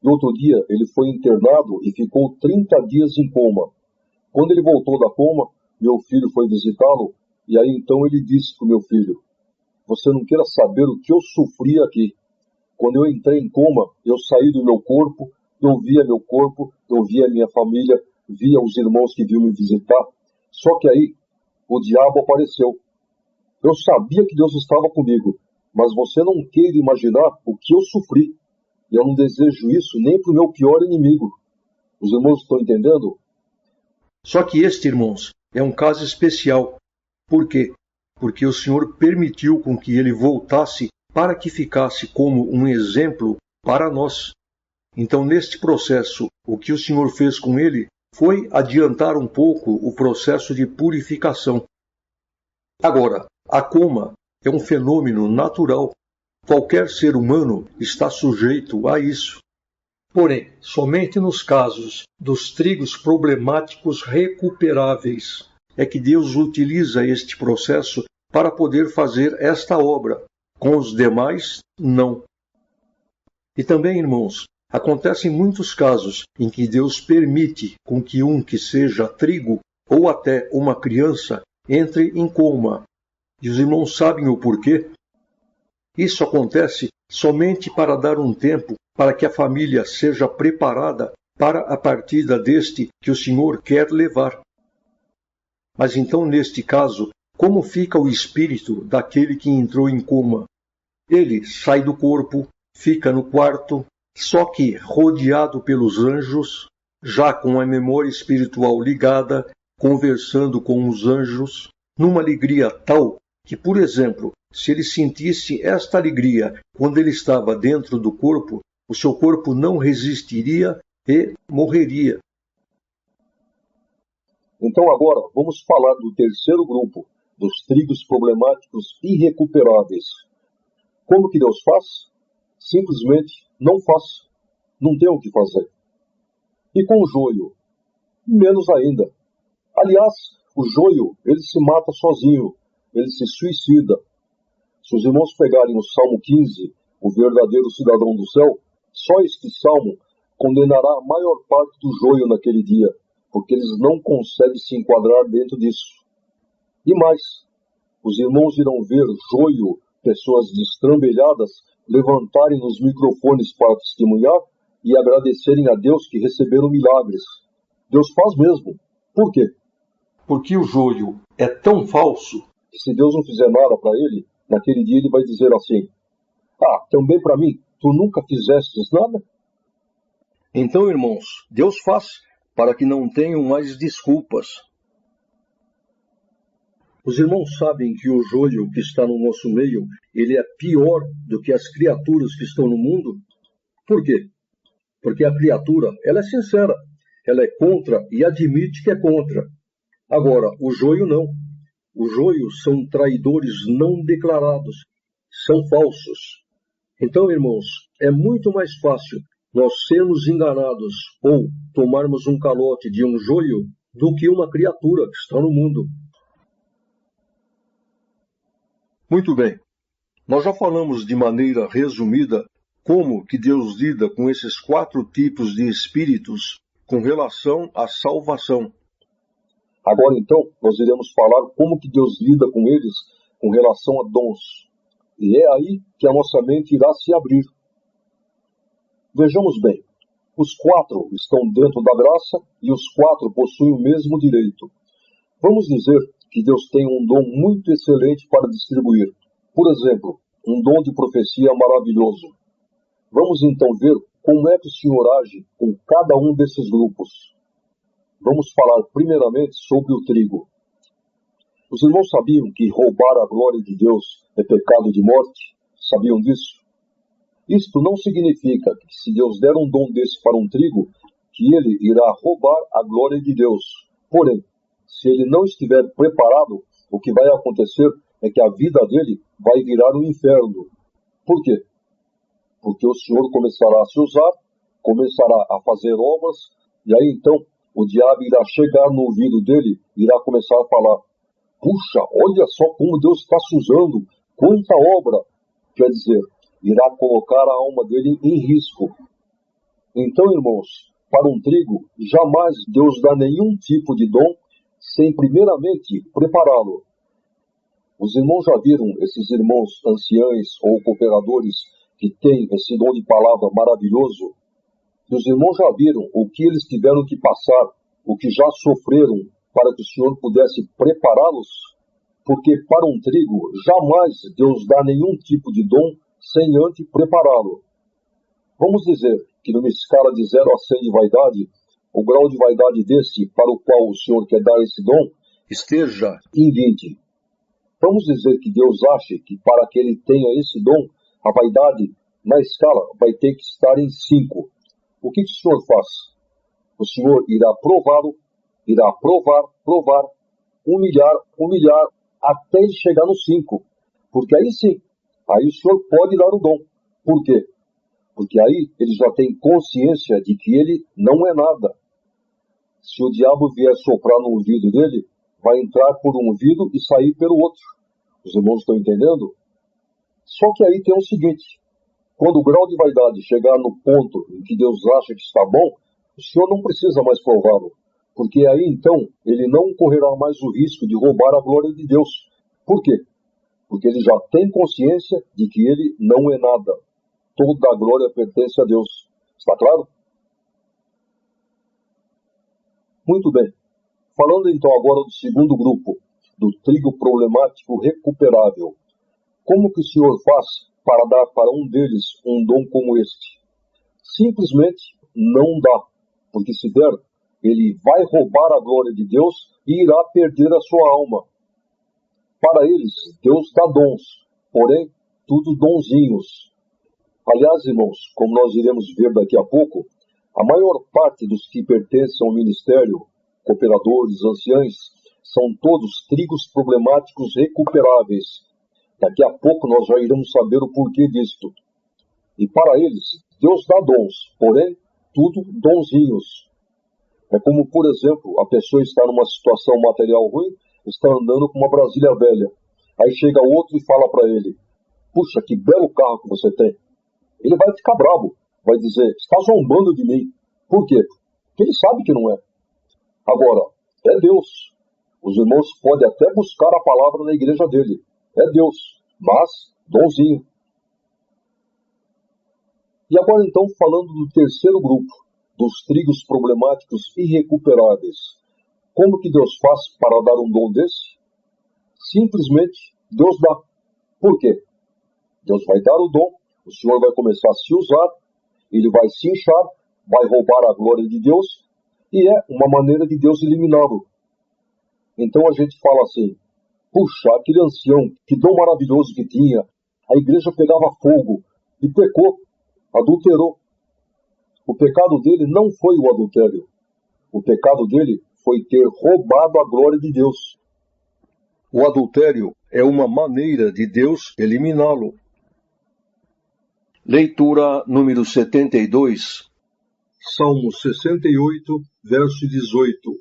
No outro dia, ele foi internado e ficou 30 dias em coma. Quando ele voltou da coma, meu filho foi visitá-lo, e aí então ele disse para o meu filho: você não queira saber o que eu sofri aqui. Quando eu entrei em coma, eu saí do meu corpo, eu via minha família, via os irmãos que vinham me visitar. Só que aí, o diabo apareceu. Eu sabia que Deus estava comigo, mas você não queira imaginar o que eu sofri. Eu não desejo isso nem para o meu pior inimigo. Os irmãos estão entendendo? Só que este, irmãos, é um caso especial. Por quê? Porque o Senhor permitiu com que ele voltasse para que ficasse como um exemplo para nós. Então, neste processo, o que o Senhor fez com ele foi adiantar um pouco o processo de purificação. Agora, a coma é um fenômeno natural. Qualquer ser humano está sujeito a isso. Porém, somente nos casos dos trigos problemáticos recuperáveis é que Deus utiliza este processo para poder fazer esta obra. Com os demais, não. E também, irmãos, acontecem muitos casos em que Deus permite com que um que seja trigo ou até uma criança entre em coma. E os irmãos sabem o porquê? Isso acontece somente para dar um tempo para que a família seja preparada para a partida deste que o Senhor quer levar. Mas então, neste caso, como fica o espírito daquele que entrou em coma? Ele sai do corpo, fica no quarto, só que rodeado pelos anjos, já com a memória espiritual ligada, conversando com os anjos, numa alegria tal que, por exemplo, se ele sentisse esta alegria quando ele estava dentro do corpo, o seu corpo não resistiria e morreria. Então agora vamos falar do terceiro grupo, dos trigos problemáticos irrecuperáveis. Como que Deus faz? Simplesmente não faz. Não tem o que fazer. E com o joio? Menos ainda. Aliás, o joio, ele se mata sozinho, ele se suicida. Se os irmãos pegarem o Salmo 15, o verdadeiro cidadão do céu, só este salmo condenará a maior parte do joio naquele dia, porque eles não conseguem se enquadrar dentro disso. E mais, os irmãos irão ver joio, pessoas destrambelhadas, levantarem nos microfones para testemunhar e agradecerem a Deus que receberam milagres. Deus faz mesmo. Por quê? Porque o joio é tão falso que se Deus não fizer nada para ele, naquele dia ele vai dizer assim: também para mim, tu nunca fizestes nada? Então, irmãos, Deus faz para que não tenham mais desculpas. Os irmãos sabem que o joio que está no nosso meio, ele é pior do que as criaturas que estão no mundo? Por quê? Porque a criatura, ela é sincera, ela é contra e admite que é contra. Agora, o joio não. Os joios são traidores não declarados, são falsos. Então, irmãos, é muito mais fácil nós sermos enganados ou tomarmos um calote de um joio do que uma criatura que está no mundo. Muito bem, nós já falamos de maneira resumida como que Deus lida com esses 4 tipos de espíritos com relação à salvação. Agora então, nós iremos falar como que Deus lida com eles com relação a dons. E é aí que a nossa mente irá se abrir. Vejamos bem, os 4 estão dentro da graça e os 4 possuem o mesmo direito. Vamos dizer que Deus tem um dom muito excelente para distribuir. Por exemplo, um dom de profecia maravilhoso. Vamos então ver como é que o Senhor age com cada um desses grupos. Vamos falar primeiramente sobre o trigo. Os irmãos sabiam que roubar a glória de Deus é pecado de morte? Sabiam disso? Isto não significa que se Deus der um dom desse para um trigo, que ele irá roubar a glória de Deus. Porém, se ele não estiver preparado, o que vai acontecer é que a vida dele vai virar um inferno. Por quê? Porque o Senhor começará a se usar, começará a fazer obras, e aí então o diabo irá chegar no ouvido dele e irá começar a falar: puxa, olha só como Deus está se usando, quanta obra! Quer dizer, irá colocar a alma dele em risco. Então, irmãos, para um trigo, jamais Deus dá nenhum tipo de dom sem primeiramente prepará-lo. Os irmãos já viram esses irmãos anciães ou cooperadores que têm esse dom de palavra maravilhoso? E os irmãos já viram o que eles tiveram que passar, o que já sofreram para que o Senhor pudesse prepará-los? Porque para um trigo, jamais Deus dá nenhum tipo de dom sem antes prepará-lo. Vamos dizer que numa escala de 0 a 100 de vaidade, o grau de vaidade desse para o qual o Senhor quer dar esse dom esteja em 20. Vamos dizer que Deus acha que para que ele tenha esse dom, a vaidade na escala vai ter que estar em 5. O que o Senhor faz? O Senhor irá prová-lo, irá provar, humilhar, até ele chegar no 5. Porque aí sim, aí o Senhor pode dar o dom. Por quê? Porque aí ele já tem consciência de que ele não é nada. Se o diabo vier soprar no ouvido dele, vai entrar por um ouvido e sair pelo outro. Os irmãos estão entendendo? Só que aí tem o seguinte: quando o grau de vaidade chegar no ponto em que Deus acha que está bom, o Senhor não precisa mais prová-lo. Porque aí então ele não correrá mais o risco de roubar a glória de Deus. Por quê? Porque ele já tem consciência de que ele não é nada. Toda a glória pertence a Deus. Está claro? Muito bem. Falando então agora do segundo grupo, do trigo problemático recuperável. Como que o Senhor faz para dar para um deles um dom como este? Simplesmente não dá. Porque se der, ele vai roubar a glória de Deus e irá perder a sua alma. Para eles, Deus dá dons, porém, tudo donzinhos. Aliás, irmãos, como nós iremos ver daqui a pouco, a maior parte dos que pertencem ao ministério, cooperadores, anciães, são todos trigos problemáticos recuperáveis. Daqui a pouco nós já iremos saber o porquê disto. E para eles, Deus dá dons, porém, tudo donzinhos. É como, por exemplo, a pessoa está numa situação material ruim, está andando com uma Brasília velha. Aí chega outro e fala para ele: puxa, que belo carro que você tem. Ele vai ficar bravo, vai dizer: está zombando de mim. Por quê? Porque ele sabe que não é. Agora, é Deus. Os irmãos podem até buscar a palavra na igreja dele. É Deus, mas donzinho. E agora então falando do terceiro grupo, dos trigos problemáticos irrecuperáveis. Como que Deus faz para dar um dom desse? Simplesmente Deus dá. Por quê? Deus vai dar o dom, o Senhor vai começar a se usar, ele vai se inchar, vai roubar a glória de Deus, e é uma maneira de Deus eliminá-lo. Então a gente fala assim: puxa, aquele ancião, que dom maravilhoso que tinha, a igreja pegava fogo e pecou, adulterou. O pecado dele não foi o adultério. O pecado dele foi ter roubado a glória de Deus. O adultério é uma maneira de Deus eliminá-lo. Leitura número 72. Salmo 68, verso 18.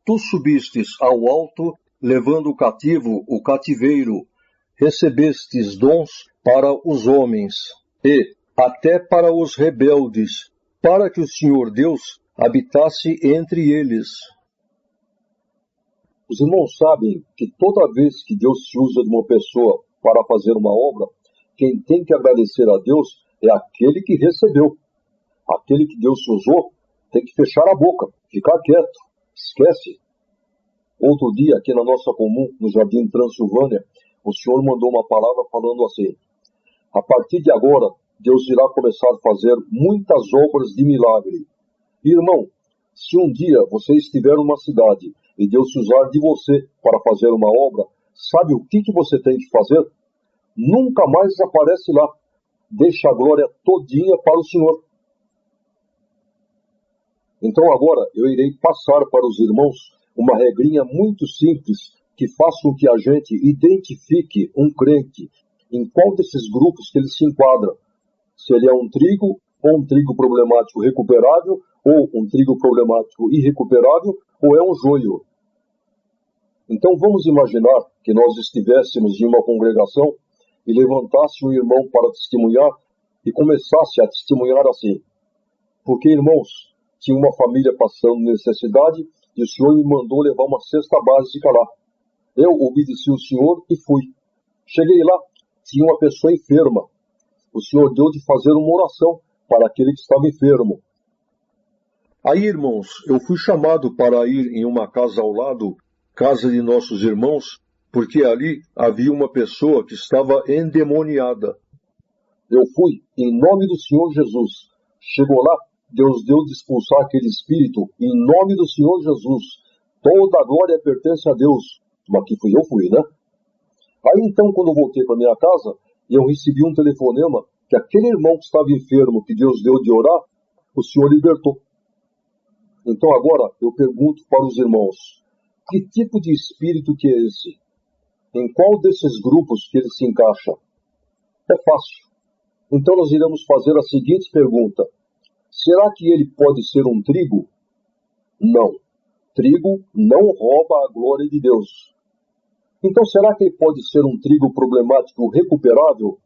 Tu subistes ao alto, levando cativo o cativeiro, recebestes dons para os homens, e até para os rebeldes, para que o Senhor Deus habitasse entre eles. Os irmãos sabem que toda vez que Deus se usa de uma pessoa para fazer uma obra, quem tem que agradecer a Deus é aquele que recebeu. Aquele que Deus se usou tem que fechar a boca, ficar quieto, esquece. Outro dia, aqui na nossa comum, no Jardim Transilvânia, o Senhor mandou uma palavra falando assim: a partir de agora, Deus irá começar a fazer muitas obras de milagre. E, irmão, se um dia você estiver numa cidade e Deus se usar de você para fazer uma obra, sabe o que você tem que fazer? Nunca mais aparece lá. Deixa a glória todinha para o Senhor. Então agora eu irei passar para os irmãos uma regrinha muito simples que faça com que a gente identifique um crente em qual desses grupos que ele se enquadra. Se ele é um trigo, ou um trigo problemático recuperável, ou um trigo problemático irrecuperável, ou é um joio. Então vamos imaginar que nós estivéssemos em uma congregação e levantasse um irmão para testemunhar e começasse a testemunhar assim: Porque, irmãos, tinha uma família passando necessidade e o Senhor me mandou levar uma cesta básica lá. Eu obedeci o Senhor e fui. Cheguei lá, tinha uma pessoa enferma. O Senhor deu de fazer uma oração para aquele que estava enfermo. Aí, irmãos, eu fui chamado para ir em uma casa ao lado, casa de nossos irmãos, porque ali havia uma pessoa que estava endemoniada. Eu fui, em nome do Senhor Jesus. Chegou lá, Deus deu de expulsar aquele espírito, em nome do Senhor Jesus. Toda a glória pertence a Deus. Mas que fui, né? Aí então, quando eu voltei para minha casa, eu recebi um telefonema que aquele irmão que estava enfermo, que Deus deu de orar, o Senhor libertou. Então agora eu pergunto para os irmãos, que tipo de espírito que é esse? Em qual desses grupos que ele se encaixa? É fácil. Então nós iremos fazer a seguinte pergunta. Será que ele pode ser um trigo? Não. Trigo não rouba a glória de Deus. Então será que ele pode ser um trigo problemático recuperável?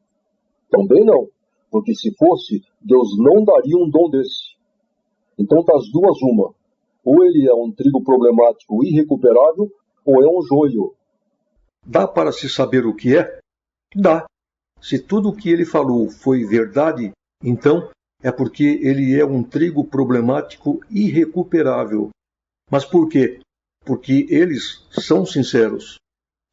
Também não. Porque se fosse, Deus não daria um dom desse. Então das duas uma. Ou ele é um trigo problemático irrecuperável, ou é um joio. Dá para se saber o que é? Dá. Se tudo o que ele falou foi verdade, então é porque ele é um trigo problemático irrecuperável. Mas por quê? Porque eles são sinceros.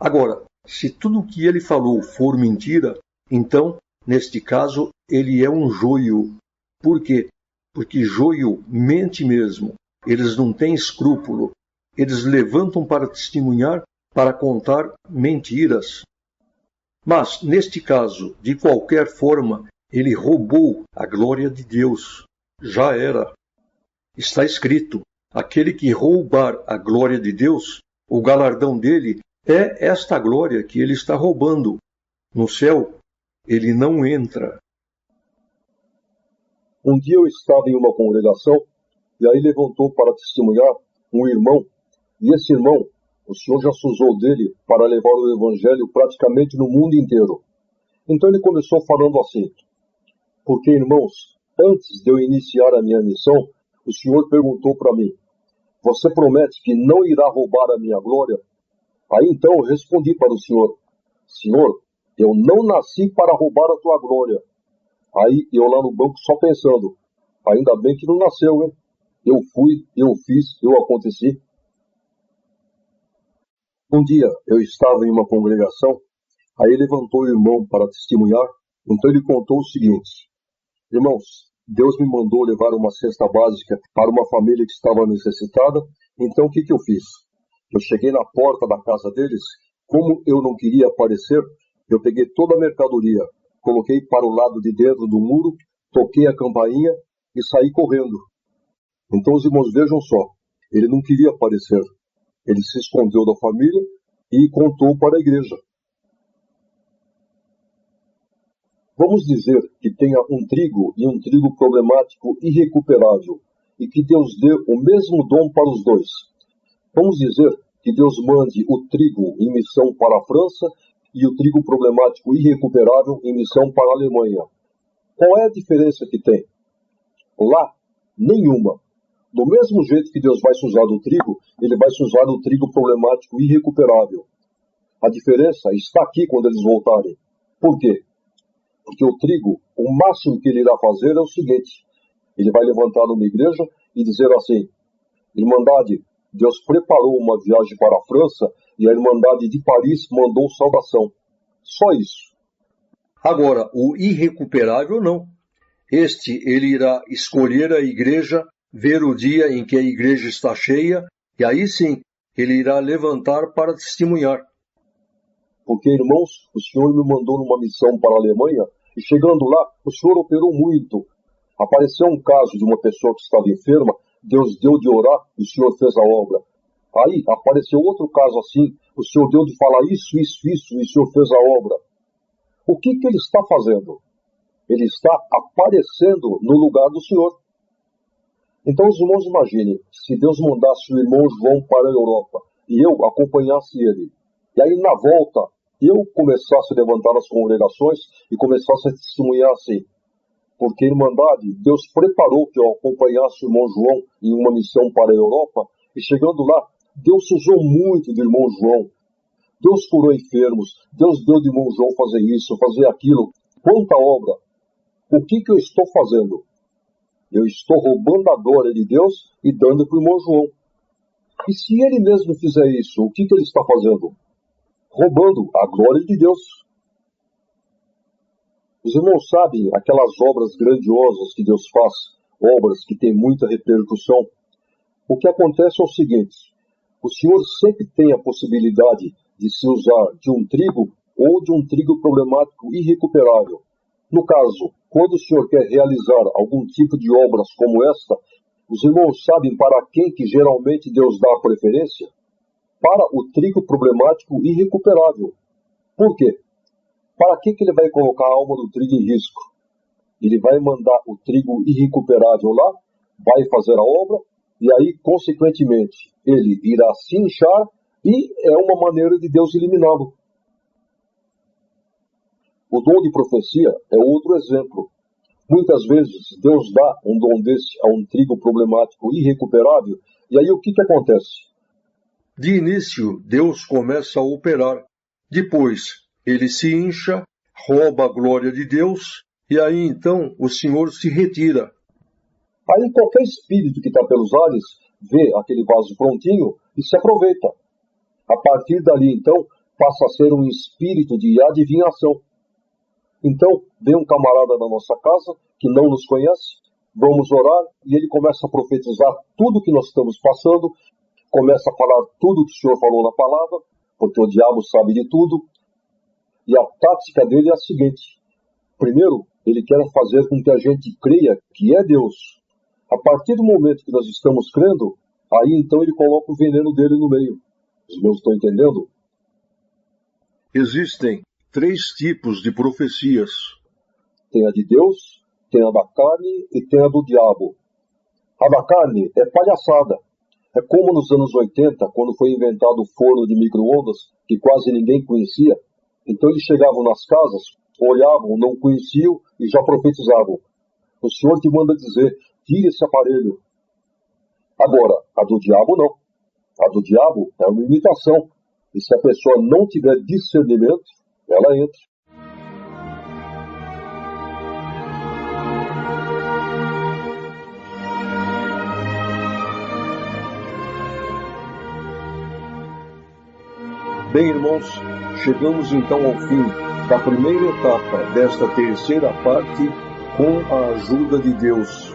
Agora, se tudo o que ele falou for mentira, então, neste caso, ele é um joio. Por quê? Porque joio mente mesmo. Eles não têm escrúpulo. Eles levantam para testemunhar, para contar mentiras. Mas, neste caso, de qualquer forma, ele roubou a glória de Deus. Já era. Está escrito, aquele que roubar a glória de Deus, o galardão dele é esta glória que ele está roubando. No céu, ele não entra. Um dia eu estava em uma congregação e aí levantou para testemunhar um irmão. E esse irmão, o Senhor já se usou dele para levar o evangelho praticamente no mundo inteiro. Então ele começou falando assim, porque, irmãos, antes de eu iniciar a minha missão, o Senhor perguntou para mim, você promete que não irá roubar a minha glória? Aí então eu respondi para o Senhor, Senhor, eu não nasci para roubar a tua glória. Aí eu lá no banco só pensando, ainda bem que não nasceu, hein? Eu fui, eu fiz, eu aconteci. Um dia eu estava em uma congregação, aí levantou o irmão para testemunhar, então ele contou o seguinte, irmãos, Deus me mandou levar uma cesta básica para uma família que estava necessitada, então o que eu fiz? Eu cheguei na porta da casa deles, como eu não queria aparecer, eu peguei toda a mercadoria, coloquei para o lado de dentro do muro, toquei a campainha e saí correndo. Então os irmãos vejam só, ele não queria aparecer, ele se escondeu da família e contou para a igreja. Vamos dizer que tenha um trigo e um trigo problemático irrecuperável e que Deus dê o mesmo dom para os dois. Vamos dizer que Deus mande o trigo em missão para a França e o trigo problemático irrecuperável em missão para a Alemanha. Qual é a diferença que tem? Lá, nenhuma. Do mesmo jeito que Deus vai se usar do trigo, ele vai se usar do trigo problemático irrecuperável. A diferença está aqui quando eles voltarem. Por quê? Porque o trigo, o máximo que ele irá fazer é o seguinte, ele vai levantar numa igreja e dizer assim, Irmandade, Deus preparou uma viagem para a França e a Irmandade de Paris mandou saudação. Só isso. Agora, o irrecuperável não. Este ele irá escolher a igreja, ver o dia em que a igreja está cheia, e aí sim, ele irá levantar para testemunhar. Porque, irmãos, o Senhor me mandou numa missão para a Alemanha, e chegando lá, o Senhor operou muito. Apareceu um caso de uma pessoa que estava enferma, Deus deu de orar e o Senhor fez a obra. Aí apareceu outro caso assim, o Senhor deu de falar isso, e o Senhor fez a obra. O que ele está fazendo? Ele está aparecendo no lugar do Senhor. Então os irmãos imaginem, se Deus mandasse o irmão João para a Europa e eu acompanhasse ele, e aí na volta eu começasse a levantar as congregações e começasse a testemunhar assim, porque a Irmandade, Deus preparou que eu acompanhasse o irmão João em uma missão para a Europa, e chegando lá, Deus usou muito do irmão João. Deus curou enfermos, Deus deu de irmão João fazer isso, fazer aquilo. Quanta obra! O que eu estou fazendo? Eu estou roubando a glória de Deus e dando para o irmão João. E se ele mesmo fizer isso, o que ele está fazendo? Roubando a glória de Deus. Os irmãos sabem aquelas obras grandiosas que Deus faz, obras que têm muita repercussão. O que acontece é o seguinte: o Senhor sempre tem a possibilidade de se usar de um trigo ou de um trigo problemático irrecuperável. No caso, quando o Senhor quer realizar algum tipo de obras como esta, os irmãos sabem para quem que geralmente Deus dá a preferência? Para o trigo problemático irrecuperável. Por quê? Para que ele vai colocar a alma do trigo em risco? Ele vai mandar o trigo irrecuperável lá, vai fazer a obra, e aí, consequentemente, ele irá se inchar, e é uma maneira de Deus eliminá-lo. O dom de profecia é outro exemplo. Muitas vezes Deus dá um dom desse a um trigo problemático irrecuperável, e aí o que acontece? De início, Deus começa a operar. Depois, ele se incha, rouba a glória de Deus, e aí então o Senhor se retira. Aí qualquer espírito que está pelos ares vê aquele vaso prontinho e se aproveita. A partir dali, então, passa a ser um espírito de adivinhação. Então, vem um camarada na nossa casa que não nos conhece, vamos orar e ele começa a profetizar tudo que nós estamos passando, começa a falar tudo que o Senhor falou na palavra, porque o diabo sabe de tudo. E a tática dele é a seguinte: primeiro, ele quer fazer com que a gente creia que é Deus. A partir do momento que nós estamos crendo, aí então ele coloca o veneno dele no meio. Os irmãos estão entendendo? Existem 3 tipos de profecias. Tem a de Deus, tem a da carne e tem a do diabo. A da carne é palhaçada. É como nos anos 80, quando foi inventado o forno de micro-ondas, que quase ninguém conhecia. Então eles chegavam nas casas, olhavam, não conheciam e já profetizavam. O Senhor te manda dizer: tire esse aparelho. Agora, a do diabo não. A do diabo é uma imitação. E se a pessoa não tiver discernimento, ela entra. Bem, irmãos, chegamos então ao fim da primeira etapa desta terceira parte, com a ajuda de Deus.